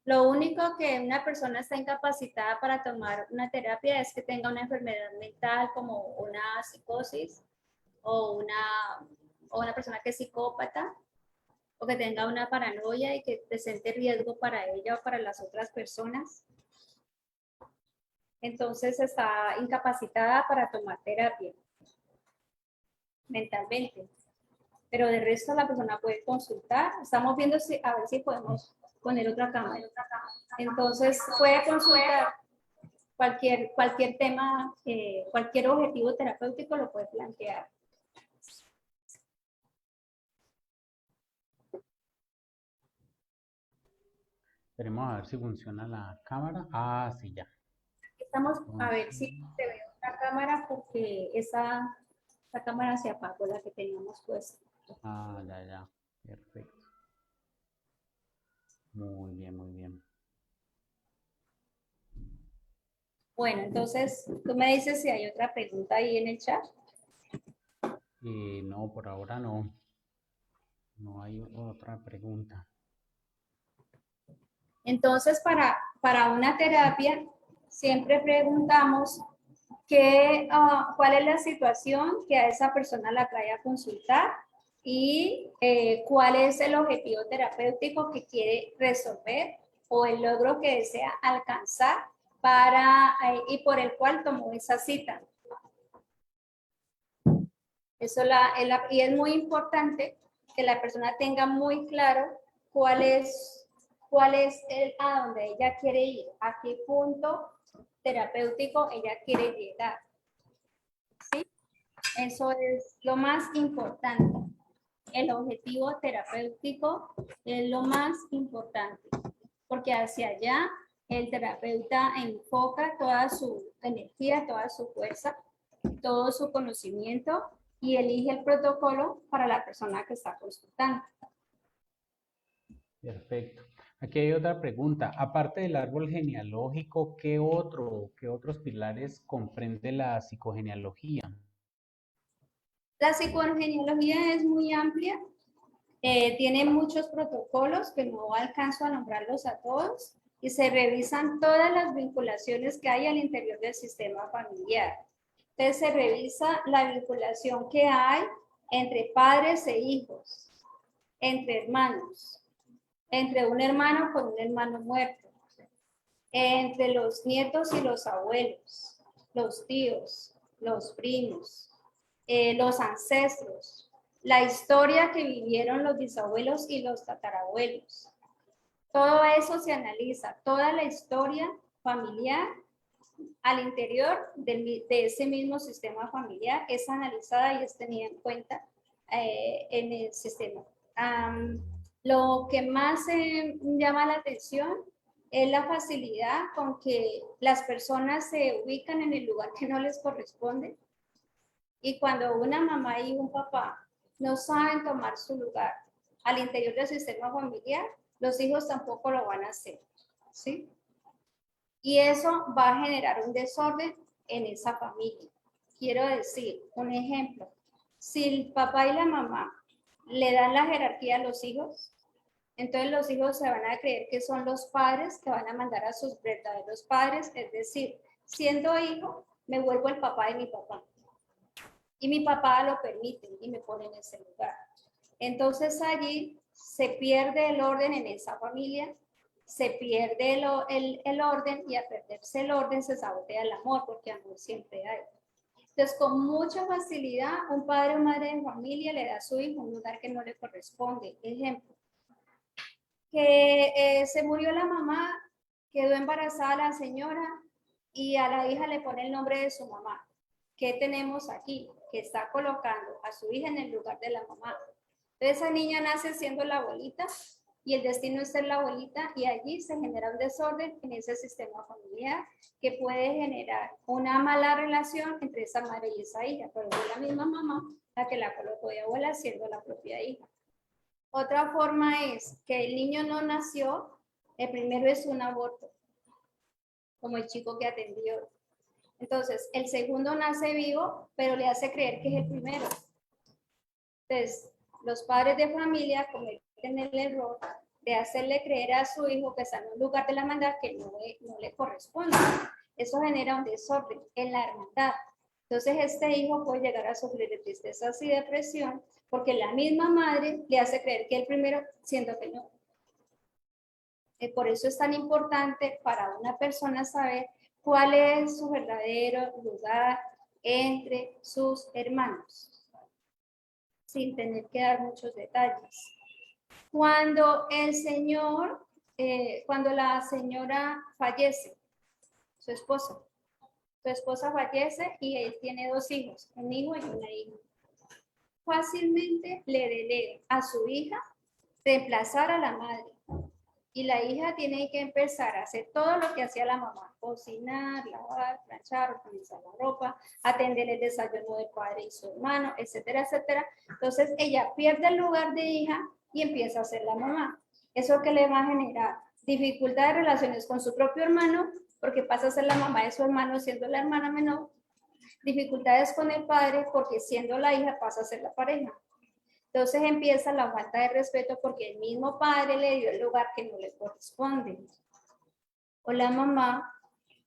Lo único que una persona está incapacitada para tomar una terapia es que tenga una enfermedad mental como una psicosis o una persona que es psicópata o que tenga una paranoia y que presente riesgo para ella o para las otras personas. Entonces está incapacitada para tomar terapia mentalmente. Pero de resto la persona puede consultar. Estamos viendo a ver si podemos poner otra cámara. Entonces puede consultar cualquier tema, cualquier objetivo terapéutico lo puede plantear.
Esperemos a ver si funciona la cámara. Ah, sí, ya.
Estamos a ver si
Funciona.
se ve otra cámara porque esa cámara se apagó, la que teníamos puesta.
Ah, ya, ya. Perfecto. Muy bien, muy bien.
Bueno, entonces tú me dices si hay otra pregunta ahí en el chat.
No, por ahora no. No hay otra pregunta.
Entonces, para una terapia, siempre preguntamos cuál es la situación que a esa persona la trae a consultar y cuál es el objetivo terapéutico que quiere resolver o el logro que desea alcanzar y por el cual tomó esa cita. Y es muy importante que la persona tenga muy claro cuál es a donde ella quiere ir, a qué punto terapéutico ella quiere llegar. ¿Sí? Eso es lo más importante. El objetivo terapéutico es lo más importante, porque hacia allá el terapeuta enfoca toda su energía, toda su fuerza, todo su conocimiento y elige el protocolo para la persona que está consultando.
Perfecto. Aquí hay otra pregunta. Aparte del árbol genealógico, qué otros pilares comprende la psicogenealogía?
La psicogenealogía es muy amplia, tiene muchos protocolos que no alcanzo a nombrarlos a todos y se revisan todas las vinculaciones que hay al interior del sistema familiar. Entonces se revisa la vinculación que hay entre padres e hijos, entre hermanos, entre un hermano con un hermano muerto, entre los nietos y los abuelos, los tíos, los primos, los ancestros, la historia que vivieron los bisabuelos y los tatarabuelos. Todo eso se analiza, toda la historia familiar al interior de ese mismo sistema familiar es analizada y es tenida en cuenta en el sistema. Lo que más llama la atención es la facilidad con que las personas se ubican en el lugar que no les corresponde. Y cuando una mamá y un papá no saben tomar su lugar al interior del sistema familiar, los hijos tampoco lo van a hacer, ¿sí? Y eso va a generar un desorden en esa familia. Quiero decir, un ejemplo, si el papá y la mamá le dan la jerarquía a los hijos, entonces los hijos se van a creer que son los padres que van a mandar a sus verdaderos padres, es decir, siendo hijo, me vuelvo el papá de mi papá. Y mi papá lo permite y me pone en ese lugar. Entonces allí se pierde el orden en esa familia, se pierde el orden y al perderse el orden se sabotea el amor, porque amor siempre hay. Entonces, con mucha facilidad, un padre o madre de familia le da a su hijo un lugar que no le corresponde. Ejemplo, que se murió la mamá, quedó embarazada la señora y a la hija le pone el nombre de su mamá. ¿Qué tenemos aquí? Que está colocando a su hija en el lugar de la mamá. Entonces esa niña nace siendo la abuelita y el destino es ser la abuelita y allí se genera un desorden en ese sistema familiar que puede generar una mala relación entre esa madre y esa hija, pero es la misma mamá la que la colocó de abuela siendo la propia hija. Otra forma es que el niño no nació, el primero es un aborto, como el chico que atendió. Entonces, el segundo nace vivo, pero le hace creer que es el primero. Entonces, los padres de familia cometen el error de hacerle creer a su hijo que está en un lugar de la hermandad que no le corresponde. Eso genera un desorden en la hermandad. Entonces, este hijo puede llegar a sufrir de tristezas y depresión porque la misma madre le hace creer que es el primero, siendo que no. Por eso es tan importante para una persona saber cuál es su verdadero lugar entre sus hermanos, sin tener que dar muchos detalles. Cuando cuando la señora fallece, su esposa fallece y él tiene 2 hijos, un hijo y una hija. Fácilmente le delega a su hija reemplazar a la madre. Y la hija tiene que empezar a hacer todo lo que hacía la mamá, cocinar, lavar, planchar, organizar la ropa, atender el desayuno del padre y su hermano, etcétera, etcétera. Entonces ella pierde el lugar de hija y empieza a ser la mamá. ¿Eso que le va a generar? Dificultad de relaciones con su propio hermano, porque pasa a ser la mamá de su hermano siendo la hermana menor. Dificultades con el padre, porque siendo la hija pasa a ser la pareja. Entonces empieza la falta de respeto porque el mismo padre le dio el lugar que no le corresponde. O la mamá,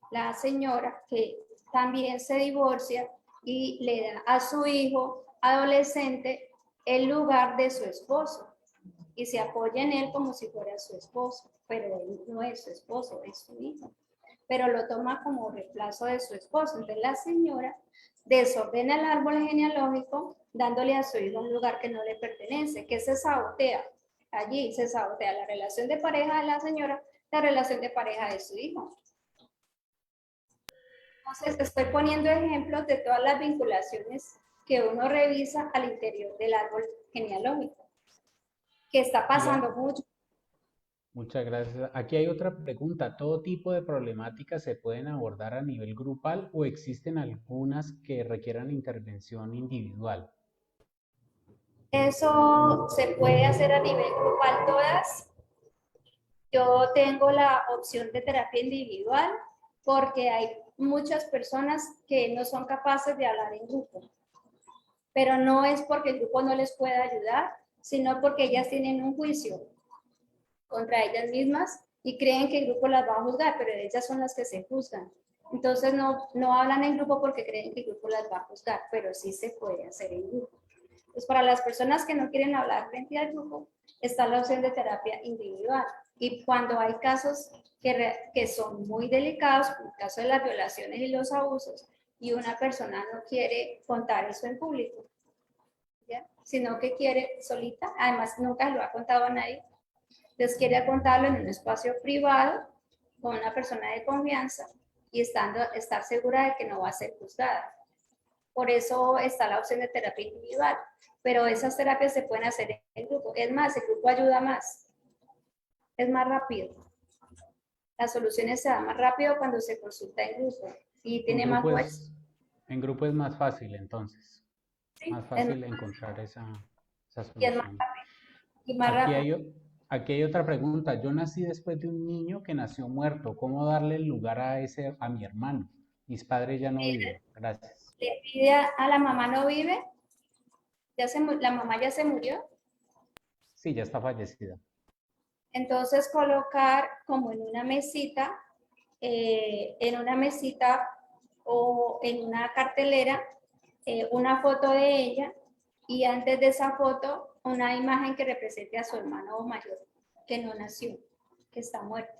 la señora, que también se divorcia y le da a su hijo adolescente el lugar de su esposo y se apoya en él como si fuera su esposo, pero él no es su esposo, es su hijo. Pero lo toma como reemplazo de su esposo. Entonces la señora desordena el árbol genealógico dándole a su hijo un lugar que no le pertenece, que se sabotea. Allí se sabotea la relación de pareja de la señora, la relación de pareja de su hijo. Entonces, estoy poniendo ejemplos de todas las vinculaciones que uno revisa al interior del árbol genealógico, que está pasando mucho.
Muchas gracias. Aquí hay otra pregunta. ¿Todo tipo de problemáticas se pueden abordar a nivel grupal o existen algunas que requieran intervención individual?
Eso se puede hacer a nivel grupal todas. Yo tengo la opción de terapia individual porque hay muchas personas que no son capaces de hablar en grupo. Pero no es porque el grupo no les pueda ayudar, sino porque ellas tienen un juicio contra ellas mismas y creen que el grupo las va a juzgar, pero ellas son las que se juzgan. Entonces no hablan en grupo porque creen que el grupo las va a juzgar, pero sí se puede hacer en grupo. Pues para las personas que no quieren hablar frente al grupo, está la opción de terapia individual. Y cuando hay casos que son muy delicados, como el caso de las violaciones y los abusos, y una persona no quiere contar eso en público, ¿ya? Sino que quiere solita, además nunca lo ha contado a nadie, Entonces quiere contarlo en un espacio privado con una persona de confianza y estar segura de que no va a ser juzgada. Por eso está la opción de terapia individual, pero esas terapias se pueden hacer en grupo. Es más, el grupo ayuda más, es más rápido. Las soluciones se dan más rápido cuando se consulta en grupo y
En
tiene más
grupo
fuerza.
en grupo es más fácil entonces,
¿Sí?
más fácil encontrar esa
Y es más,
solución.
y más
Aquí
rápido.
hay, aquí hay otra pregunta. Yo nací después de un niño que nació muerto. ¿Cómo darle el lugar a mi hermano? Mis padres ya no viven. Gracias.
Le pide a la mamá no vive, la mamá ya se murió,
Sí, ya está fallecida.
entonces colocar como en una mesita o en una cartelera, una foto de ella y antes de esa foto una imagen que represente a su hermano mayor que no nació, que está muerto.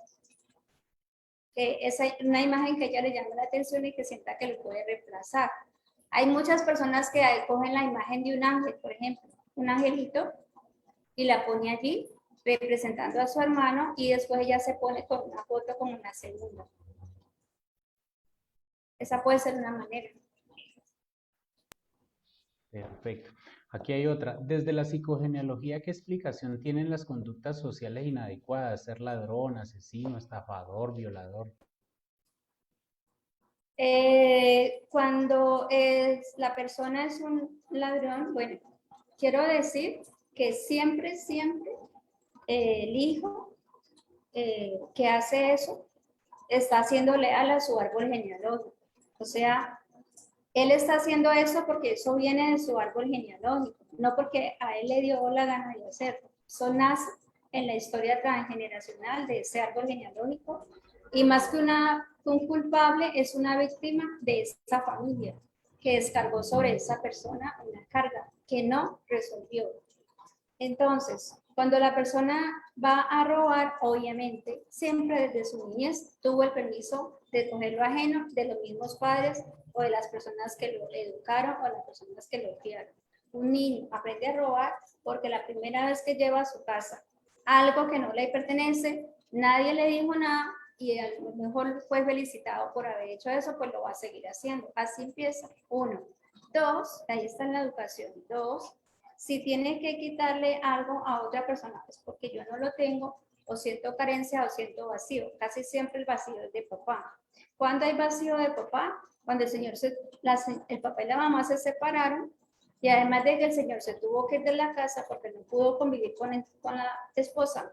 Esa es una imagen que a ella le llama la atención y que sienta que lo puede reemplazar. Hay muchas personas que cogen la imagen de un ángel, por ejemplo, un angelito, y la pone allí representando a su hermano y después ella se pone con una foto como una segunda. Esa puede ser una manera.
Perfecto. Aquí hay otra. Desde la psicogenealogía, ¿qué explicación tienen las conductas sociales inadecuadas? Ser ladrón, asesino, estafador, violador.
Cuando la persona es un ladrón, bueno, quiero decir que siempre, siempre el hijo que hace eso está siendo leal a su árbol genealógico. O sea, él está haciendo eso porque eso viene de su árbol genealógico, no porque a él le dio la gana de hacerlo. Eso nace en la historia transgeneracional de ese árbol genealógico y más que un culpable es una víctima de esa familia que descargó sobre esa persona una carga que no resolvió. Entonces, cuando la persona va a robar, obviamente, siempre desde su niñez tuvo el permiso de coger lo ajeno de los mismos padres o de las personas que lo educaron o las personas que lo criaron. Un niño aprende a robar porque la primera vez que lleva a su casa algo que no le pertenece, nadie le dijo nada y a lo mejor fue felicitado por haber hecho eso, pues lo va a seguir haciendo. Así empieza. Uno. Dos, ahí está la educación. Dos, si tiene que quitarle algo a otra persona, es porque yo no lo tengo, o siento carencia o siento vacío. Casi siempre el vacío es de papá. ¿Cuándo hay vacío de papá? Cuando el papá y la mamá se separaron y además de que el señor se tuvo que ir de la casa porque no pudo convivir con la esposa,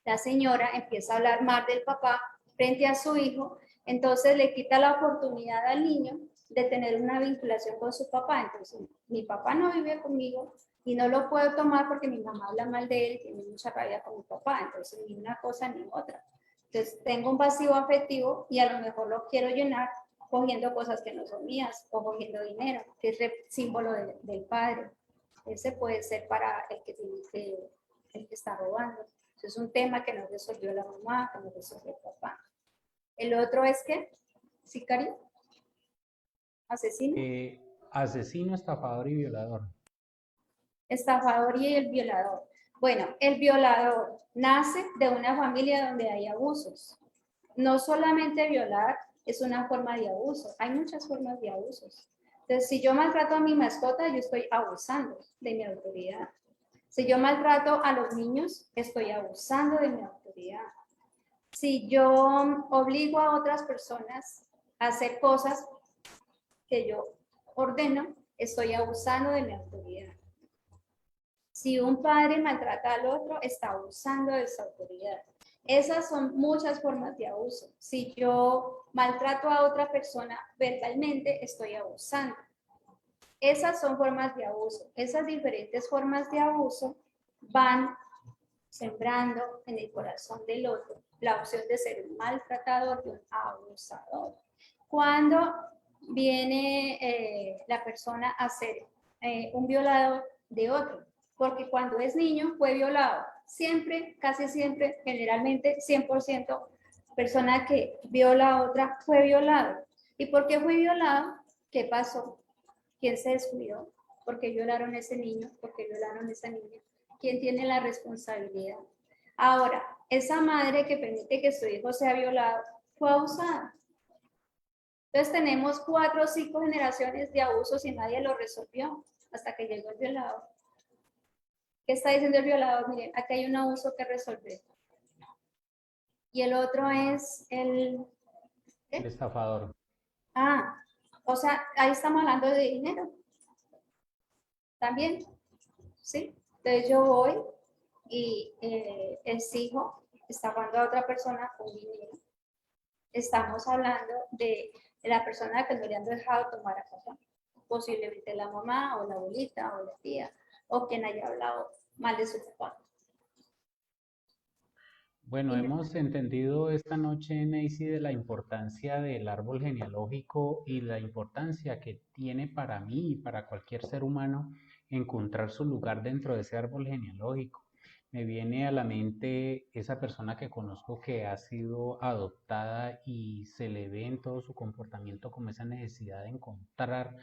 la señora empieza a hablar mal del papá frente a su hijo, entonces le quita la oportunidad al niño de tener una vinculación con su papá. Entonces, mi papá no vive conmigo y no lo puedo tomar porque mi mamá habla mal de él y tiene mucha rabia con mi papá. Entonces, ni una cosa ni otra. Entonces, tengo un vacío afectivo y a lo mejor lo quiero llenar cogiendo cosas que no son mías o cogiendo dinero, que es el símbolo del padre. Ese puede ser para el que está robando. Eso es un tema que no resolvió la mamá, que no resolvió el papá. El otro es que, sicario, asesino,
Asesino, estafador y violador.
estafador y el violador. Bueno, el violador nace de una familia donde hay abusos. No solamente violar es una forma de abuso, hay muchas formas de abusos. Entonces, si yo maltrato a mi mascota, yo estoy abusando de mi autoridad. Si yo maltrato a los niños, estoy abusando de mi autoridad. Si yo obligo a otras personas a hacer cosas que yo ordeno, estoy abusando de mi autoridad. Si un padre maltrata al otro, está abusando de su autoridad. Esas son muchas formas de abuso. Si yo maltrato a otra persona verbalmente, estoy abusando. Esas son formas de abuso. Esas diferentes formas de abuso van sembrando en el corazón del otro la opción de ser un maltratador y un abusador. Cuando viene la persona a ser un violador de otro, porque cuando es niño fue violado, siempre, casi siempre, generalmente 100% persona que viola a otra fue violado. ¿Y por qué fue violado? ¿Qué pasó? ¿Quién se descuidó? ¿Por qué violaron a ese niño? ¿Por qué violaron a esa niña? ¿Quién tiene la responsabilidad? Ahora, esa madre que permite que su hijo sea violado fue abusada. Entonces tenemos 4 o 5 generaciones de abusos y nadie lo resolvió hasta que llegó el violador. ¿Qué está diciendo el violador? Miren, aquí hay un abuso que resolver. Y el otro es el...
El
¿qué?
estafador.
Ah, o sea, ahí estamos hablando de dinero. También, ¿sí? Entonces yo voy y exijo, estafando a otra persona con dinero. Estamos hablando de la persona que no le han dejado tomar a casa. Posiblemente la mamá o la abuelita o la tía o quien haya hablado mal de su papá.
Bueno,
Y me-
hemos entendido esta noche, Neisy, de la importancia del árbol genealógico y la importancia que tiene para mí y para cualquier ser humano encontrar su lugar dentro de ese árbol genealógico. Me viene a la mente esa persona que conozco que ha sido adoptada y se le ve en todo su comportamiento como esa necesidad de encontrar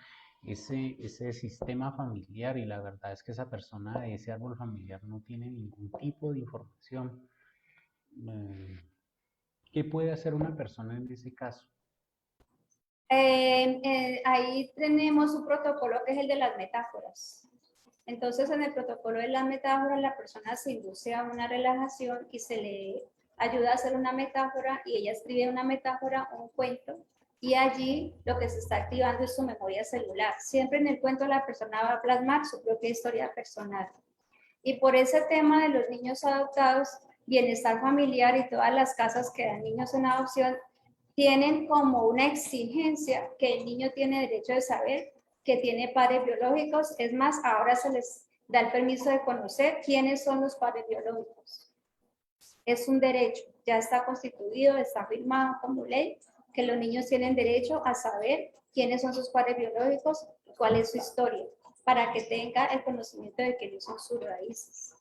ese sistema familiar y la verdad es que esa persona de ese árbol familiar no tiene ningún tipo de información. Eh, ¿Qué puede hacer una persona en ese caso?
ahí tenemos un protocolo que es el de las metáforas. Entonces, en el protocolo de las metáforas, la persona se induce a una relajación y se le ayuda a hacer una metáfora y ella escribe una metáfora, un cuento, y allí lo que se está activando es su memoria celular. Siempre en el cuento la persona va a plasmar su propia historia personal. Y por ese tema de los niños adoptados, bienestar familiar y todas las casas que dan niños en adopción tienen como una exigencia que el niño tiene derecho de saber que tiene padres biológicos. Es más, ahora se les da el permiso de conocer quiénes son los padres biológicos. Es un derecho, ya está constituido, está firmado como ley, que los niños tienen derecho a saber quiénes son sus padres biológicos y cuál es su historia, para que tenga el conocimiento de que ellos son sus raíces.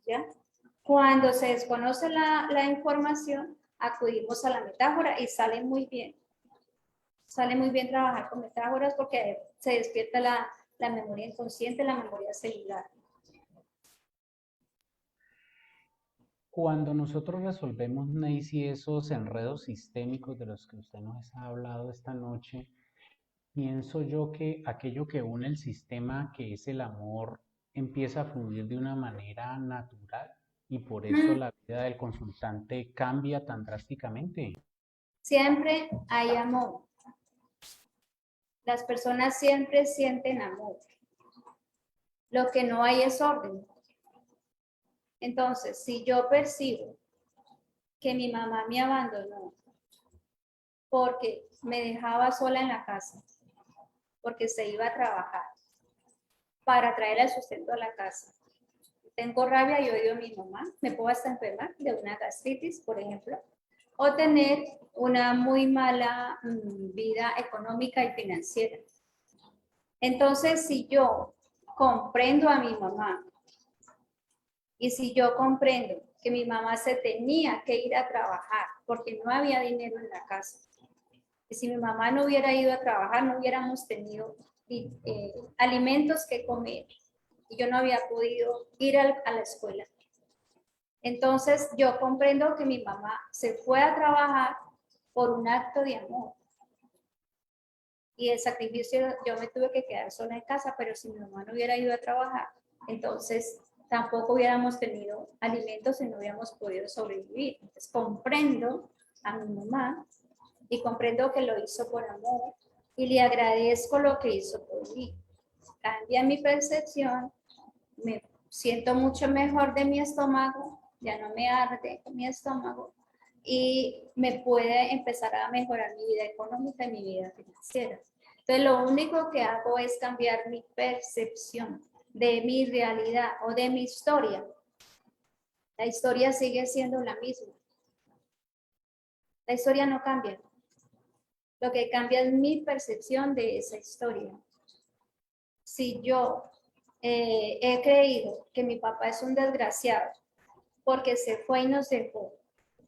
¿Ya? Cuando se desconoce la información, acudimos a la metáfora y sale muy bien. Sale muy bien trabajar con metáforas porque se despierta la memoria inconsciente, la memoria celular.
Cuando nosotros resolvemos, Neisy, esos enredos sistémicos de los que usted nos ha hablado esta noche, pienso yo que aquello que une el sistema, que es el amor, empieza a fluir de una manera natural y por eso
Mm,
la vida del consultante cambia tan drásticamente.
Siempre hay amor. Las personas siempre sienten amor. Lo que no hay es orden. Entonces, si yo percibo que mi mamá me abandonó porque me dejaba sola en la casa, porque se iba a trabajar para traer el sustento a la casa, tengo rabia y odio a mi mamá, me puedo hasta enfermar de una gastritis, por ejemplo, o tener una muy mala vida económica y financiera. Entonces, si yo comprendo a mi mamá y si yo comprendo que mi mamá se tenía que ir a trabajar porque no había dinero en la casa, y si mi mamá no hubiera ido a trabajar, no hubiéramos tenido alimentos que comer y yo no había podido ir a la escuela. Entonces yo comprendo que mi mamá se fue a trabajar por un acto de amor y el sacrificio, yo me tuve que quedar sola en casa, pero si mi mamá no hubiera ido a trabajar, entonces tampoco hubiéramos tenido alimentos y no hubiéramos podido sobrevivir. Entonces comprendo a mi mamá y comprendo que lo hizo por amor y le agradezco lo que hizo por mí. Cambia mi percepción, me siento mucho mejor de mi estómago, ya no me arde mi estómago y me puede empezar a mejorar mi vida económica y mi vida financiera. Entonces, lo único que hago es cambiar mi percepción de mi realidad o de mi historia. La historia sigue siendo la misma. La historia no cambia. Lo que cambia es mi percepción de esa historia. Si yo he creído que mi papá es un desgraciado porque se fue y nos dejó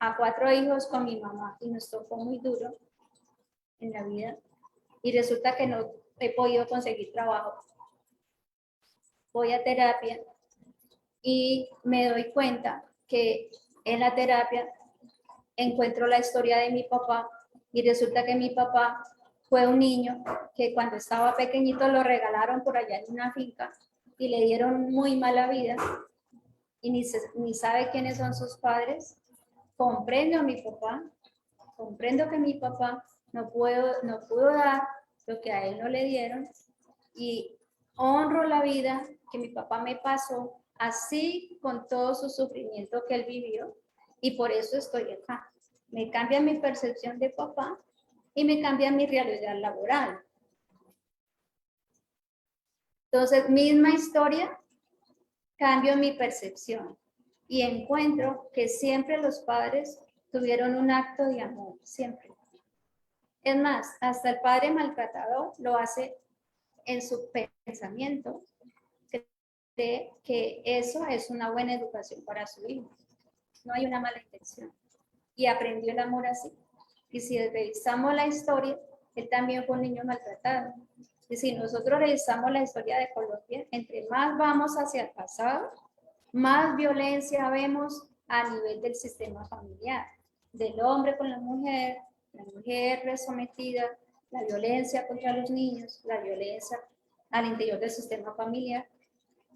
a 4 hijos con mi mamá y nos tocó muy duro en la vida y resulta que no he podido conseguir trabajo, voy a terapia y me doy cuenta que en la terapia encuentro la historia de mi papá y resulta que mi papá fue un niño que cuando estaba pequeñito lo regalaron por allá en una finca y le dieron muy mala vida y ni sabe quiénes son sus padres. Comprendo a mi papá, comprendo que mi papá no pudo dar lo que a él no le dieron y honro la vida que mi papá me pasó, así con todo su sufrimiento que él vivió, y por eso estoy acá. Me cambia mi percepción de papá y me cambia mi realidad laboral. Entonces, misma historia, cambio mi percepción y encuentro que siempre los padres tuvieron un acto de amor, siempre. Es más, hasta el padre maltratador lo hace en su pensamiento, cree que eso es una buena educación para su hijo. No hay una mala intención. Y aprendió el amor así. Y si revisamos la historia, él también fue un niño maltratado. Y si nosotros revisamos la historia de Colombia, entre más vamos hacia el pasado, más violencia vemos a nivel del sistema familiar, del hombre con la mujer sometida, la violencia contra los niños, la violencia al interior del sistema familiar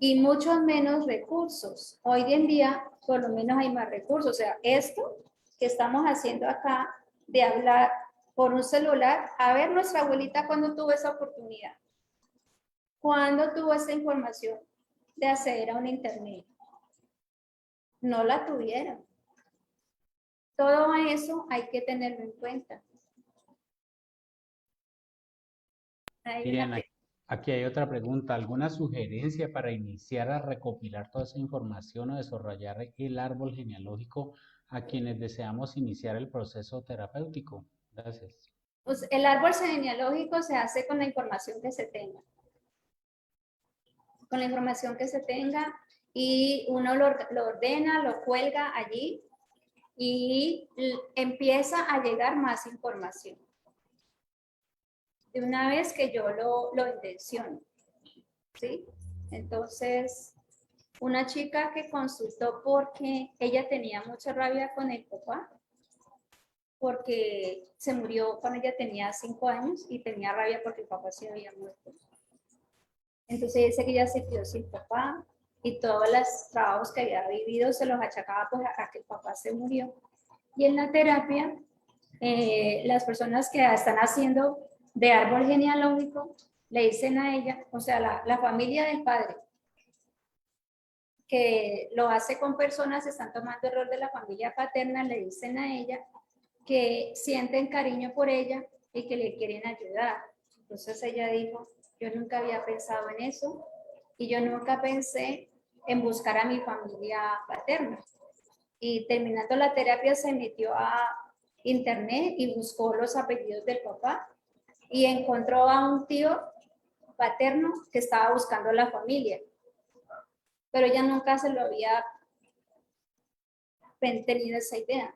y muchos menos recursos. Hoy en día, por lo menos hay más recursos. O sea, esto que estamos haciendo acá de hablar por un celular, a ver nuestra abuelita cuando tuvo esa oportunidad, cuando tuvo esa información de acceder a un internet. No la tuvieron. Todo eso hay que tenerlo en cuenta. Hay una...
Bien, aquí hay otra pregunta. ¿Alguna sugerencia para iniciar a recopilar toda esa información o desarrollar el árbol genealógico a quienes deseamos iniciar el proceso terapéutico? Gracias.
Pues el árbol genealógico se hace con la información que se tenga. Con la información que se tenga y uno lo ordena, lo cuelga allí y empieza a llegar más información. De una vez que yo lo intenciono, ¿sí? Entonces, una chica que consultó porque ella tenía mucha rabia con el papá, porque se murió cuando ella tenía 5 años y tenía rabia porque el papá se había muerto. Entonces dice que ella se quedó sin papá y todos los trabajos que había vivido se los achacaba pues a que el papá se murió. Y en la terapia, las personas que están haciendo de árbol genealógico le dicen a ella, o sea, la familia del padre, que lo hace con personas, están tomando el rol de la familia paterna, le dicen a ella que sienten cariño por ella y que le quieren ayudar. Entonces ella dijo, yo nunca había pensado en eso y yo nunca pensé en buscar a mi familia paterna. Y terminando la terapia se metió a internet y buscó los apellidos del papá y encontró a un tío paterno que estaba buscando la familia, pero ella nunca se lo había tenido esa idea,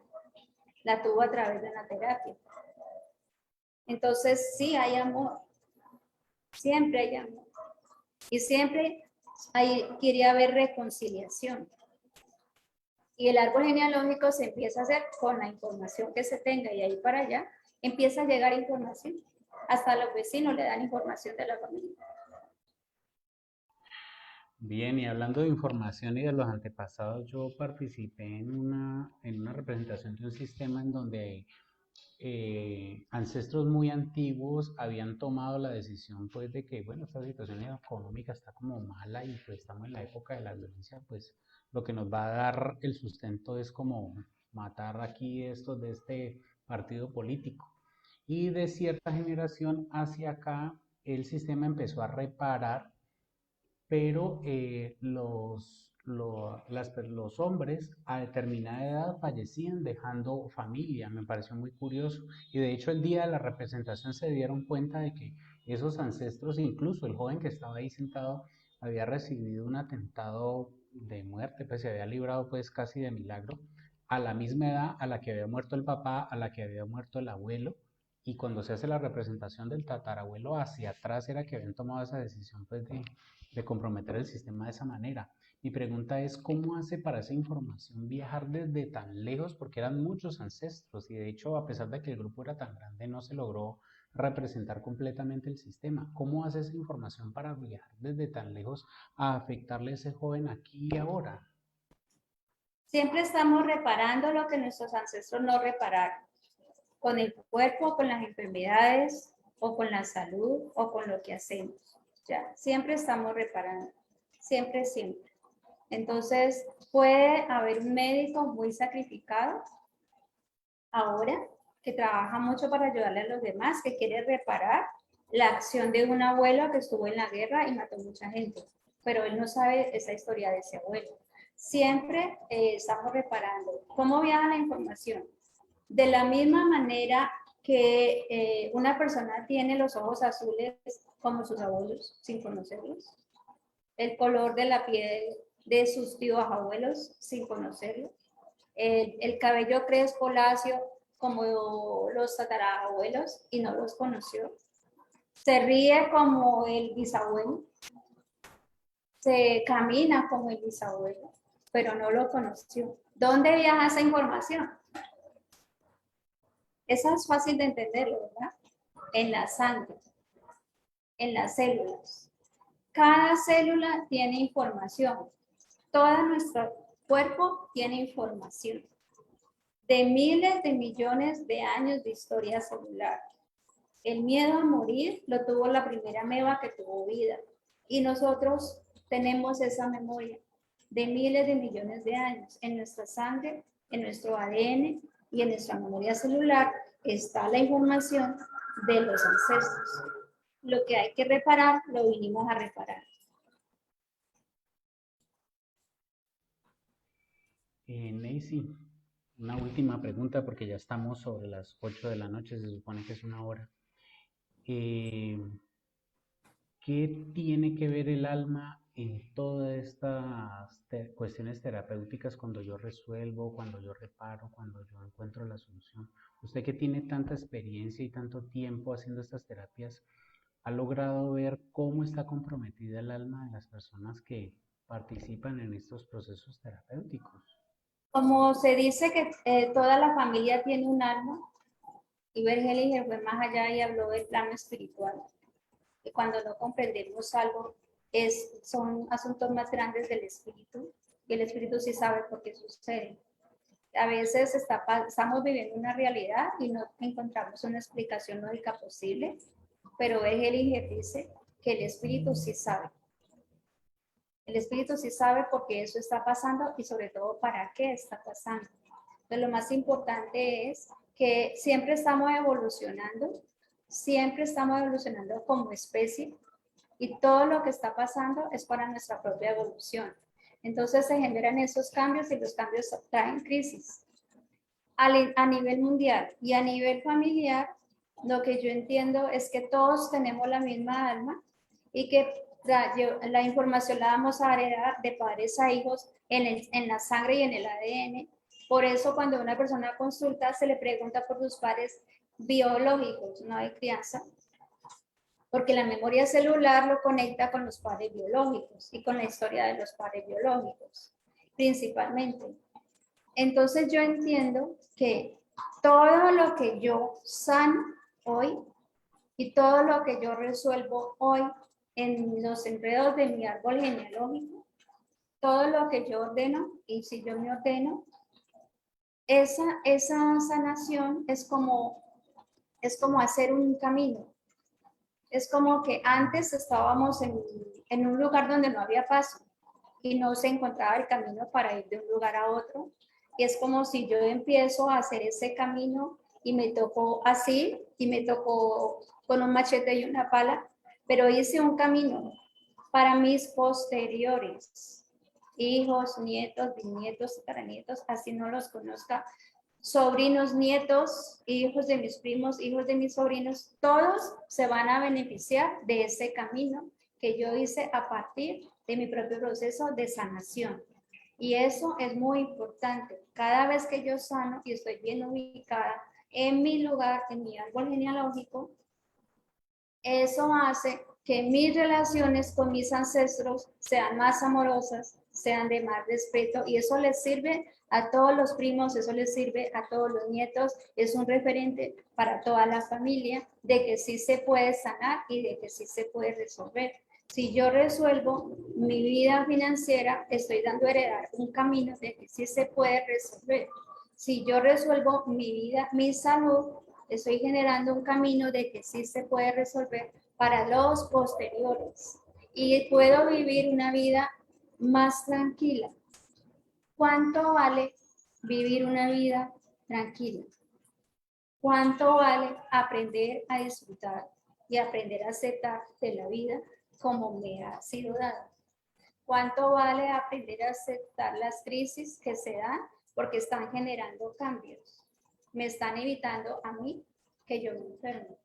la tuvo a través de la terapia. Entonces sí hay amor, siempre hay amor y siempre quiere haber reconciliación. Y el árbol genealógico se empieza a hacer con la información que se tenga y ahí para allá empieza a llegar información. Hasta los vecinos le dan información de la familia.
Bien, y hablando de información y de los antepasados, yo participé en una representación de un sistema en donde ancestros muy antiguos habían tomado la decisión pues de que, bueno, esta situación económica está como mala y pues estamos en la época de la violencia, pues lo que nos va a dar el sustento es como matar aquí estos de este partido político. Y de cierta generación hacia acá, el sistema empezó a reparar, pero los hombres a determinada edad fallecían dejando familia. Me pareció muy curioso. Y de hecho el día de la representación se dieron cuenta de que esos ancestros, incluso el joven que estaba ahí sentado, había recibido un atentado de muerte, pues se había librado pues casi de milagro, a la misma edad a la que había muerto el papá, a la que había muerto el abuelo. Y cuando se hace la representación del tatarabuelo hacia atrás era que habían tomado esa decisión pues de comprometer el sistema de esa manera. Mi pregunta es, ¿cómo hace para esa información viajar desde tan lejos? Porque eran muchos ancestros y de hecho, a pesar de que el grupo era tan grande, no se logró representar completamente el sistema. ¿Cómo hace esa información para viajar desde tan lejos a afectarle a ese joven aquí y ahora?
Siempre estamos reparando lo que nuestros ancestros no repararon, con el cuerpo, con las enfermedades, o con la salud, o con lo que hacemos. Ya, siempre estamos reparando, siempre, siempre. Entonces, puede haber un médico muy sacrificado ahora que trabaja mucho para ayudarle a los demás, que quiere reparar la acción de un abuelo que estuvo en la guerra y mató mucha gente, pero él no sabe esa historia de ese abuelo. Siempre estamos reparando. ¿Cómo viaja la información? De la misma manera que una persona tiene los ojos azules como sus abuelos, sin conocerlos, el color de la piel de sus tíos abuelos, sin conocerlos, el cabello crespo, lacio, como los tatarabuelos y no los conoció. Se ríe como el bisabuelo, se camina como el bisabuelo, pero no lo conoció. ¿Dónde viaja esa información? Esa es fácil de entenderlo, ¿verdad? En la sangre, en las células. Cada célula tiene información. Todo nuestro cuerpo tiene información de miles de millones de años de historia celular. El miedo a morir lo tuvo la primera ameba que tuvo vida. Y nosotros tenemos esa memoria de miles de millones de años. En nuestra sangre, en nuestro ADN y en nuestra memoria celular está la información de los ancestros. Lo que hay que reparar, lo vinimos a reparar.
Nancy, una última pregunta porque ya estamos sobre las 8 de la noche, se supone que es una hora. Eh, ¿Qué tiene que ver el alma en todas estas cuestiones terapéuticas cuando yo resuelvo, cuando yo reparo, cuando yo encuentro la solución? Usted que tiene tanta experiencia y tanto tiempo haciendo estas terapias, ¿ha logrado ver cómo está comprometida el alma de las personas que participan en estos procesos terapéuticos?
Como se dice que toda la familia tiene un alma, y Bergelinger fue más allá y habló del plano espiritual. Que cuando no comprendemos algo, son asuntos más grandes del espíritu, y el espíritu sí sabe por qué sucede. A veces estamos viviendo una realidad y no encontramos una explicación lógica posible, pero Bergelinger dice que el espíritu sí sabe. El espíritu sí sabe por qué eso está pasando y sobre todo para qué está pasando. Entonces, lo más importante es que siempre estamos evolucionando como especie y todo lo que está pasando es para nuestra propia evolución. Entonces se generan esos cambios y los cambios traen crisis. A nivel mundial y a nivel familiar, lo que yo entiendo es que todos tenemos la misma alma y que la información la vamos a heredar de padres a hijos en la sangre y en el ADN. Por eso cuando una persona consulta se le pregunta por sus padres biológicos, no hay crianza, porque la memoria celular lo conecta con los padres biológicos y con la historia de los padres biológicos, principalmente. Entonces yo entiendo que todo lo que yo sano hoy y todo lo que yo resuelvo hoy en los enredos de mi árbol genealógico, todo lo que yo ordeno, y si yo me ordeno, esa sanación es como hacer un camino. Es como que antes estábamos en un lugar donde no había paso y no se encontraba el camino para ir de un lugar a otro. Y es como si yo empiezo a hacer ese camino y me tocó así, y me tocó con un machete y una pala, pero hice un camino para mis posteriores, hijos, nietos, bisnietos, tataranietos, así no los conozca, sobrinos, nietos, hijos de mis primos, hijos de mis sobrinos, todos se van a beneficiar de ese camino que yo hice a partir de mi propio proceso de sanación. Y eso es muy importante. Cada vez que yo sano y estoy bien ubicada en mi lugar, en mi árbol genealógico, eso hace que mis relaciones con mis ancestros sean más amorosas, sean de más respeto, y eso les sirve a todos los primos, eso les sirve a todos los nietos, es un referente para toda la familia de que sí se puede sanar y de que sí se puede resolver. Si yo resuelvo mi vida financiera, estoy dando a heredar un camino de que sí se puede resolver. Si yo resuelvo mi vida, mi salud, estoy generando un camino de que sí se puede resolver para los posteriores. Y puedo vivir una vida más tranquila. ¿Cuánto vale vivir una vida tranquila? ¿Cuánto vale aprender a disfrutar y aprender a aceptar de la vida como me ha sido dada? ¿Cuánto vale aprender a aceptar las crisis que se dan porque están generando cambios? Me están evitando a mí que yo me enferme.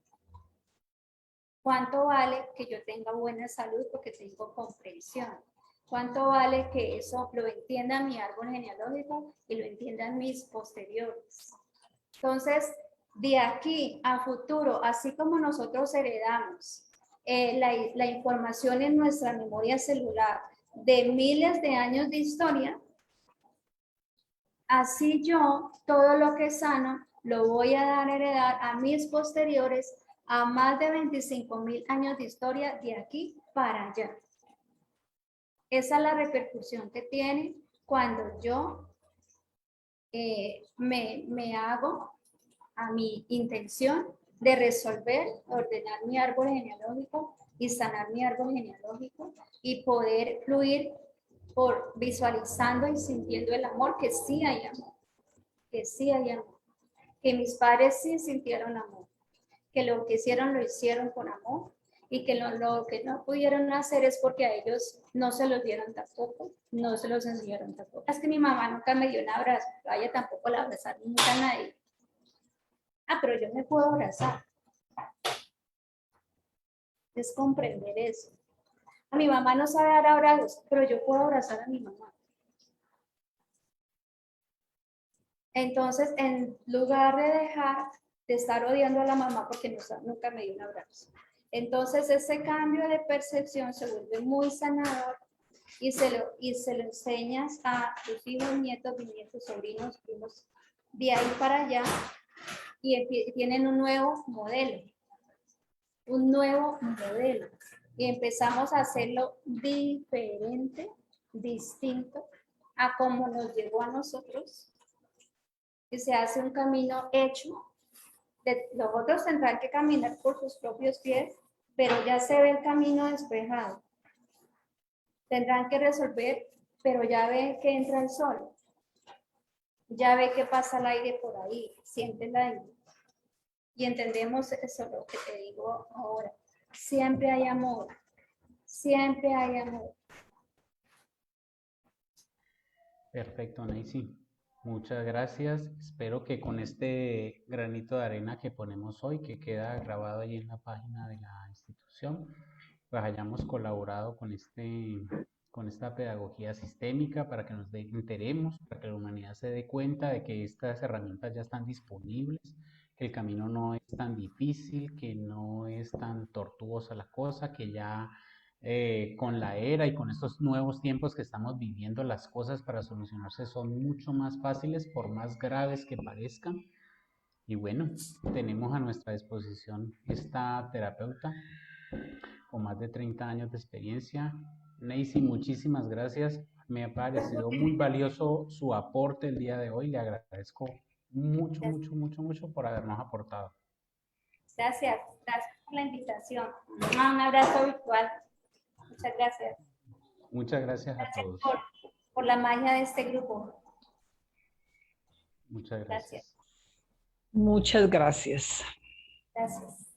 ¿Cuánto vale que yo tenga buena salud porque tengo comprensión? ¿Cuánto vale que eso lo entienda mi árbol genealógico y lo entiendan mis posteriores? Entonces, de aquí a futuro, así como nosotros heredamos la información en nuestra memoria celular de miles de años de historia, así yo todo lo que sano lo voy a dar a heredar a mis posteriores a más de 25.000 años de historia de aquí para allá. Esa es la repercusión que tiene cuando yo me hago a mi intención de resolver, ordenar mi árbol genealógico y sanar mi árbol genealógico y poder fluir por visualizando y sintiendo el amor, que sí hay amor, que sí hay amor, que mis padres sí sintieron amor, que lo que hicieron lo hicieron con amor y que lo que no pudieron hacer es porque a ellos no se los dieron tampoco, no se los enseñaron tampoco. Es que mi mamá nunca me dio un abrazo, a ella tampoco la abrazaron nunca a nadie. Ah, pero yo me puedo abrazar. Es comprender eso. A mi mamá no sabe dar abrazos, pero yo puedo abrazar a mi mamá. Entonces, en lugar de dejar de estar odiando a la mamá porque nunca me dio un abrazo. Entonces, ese cambio de percepción se vuelve muy sanador y se lo enseñas a tus hijos, nietos, bisnietos, sobrinos, primos, de ahí para allá, y tienen un nuevo modelo. Un nuevo modelo. Y empezamos a hacerlo diferente, distinto a como nos llegó a nosotros. Y se hace un camino hecho. Los otros tendrán que caminar por sus propios pies, pero ya se ve el camino despejado. Tendrán que resolver, pero ya ve que entra el sol. Ya ve que pasa el aire por ahí, siente el aire. Y entendemos eso, lo que te digo ahora. Siempre hay amor. Siempre hay amor.
Perfecto, Neisy. Muchas gracias. Espero que con este granito de arena que ponemos hoy, que queda grabado allí en la página de la institución, pues hayamos colaborado con esta pedagogía sistémica para que nos enteremos, para que la humanidad se dé cuenta de que estas herramientas ya están disponibles, que el camino no es tan difícil, que no es tan tortuosa la cosa, que ya con la era y con estos nuevos tiempos que estamos viviendo, las cosas para solucionarse son mucho más fáciles, por más graves que parezcan. Y bueno, tenemos a nuestra disposición esta terapeuta con más de 30 años de experiencia. Neisy, muchísimas gracias. Me ha parecido muy valioso su aporte el día de hoy. Le agradezco mucho, mucho, mucho, mucho por habernos aportado.
Gracias, gracias por la invitación. Un abrazo virtual. Muchas gracias.
Muchas gracias a
Gracias
todos.
por la magia de este grupo.
Muchas
Gracias.
gracias.
Muchas gracias.
Gracias.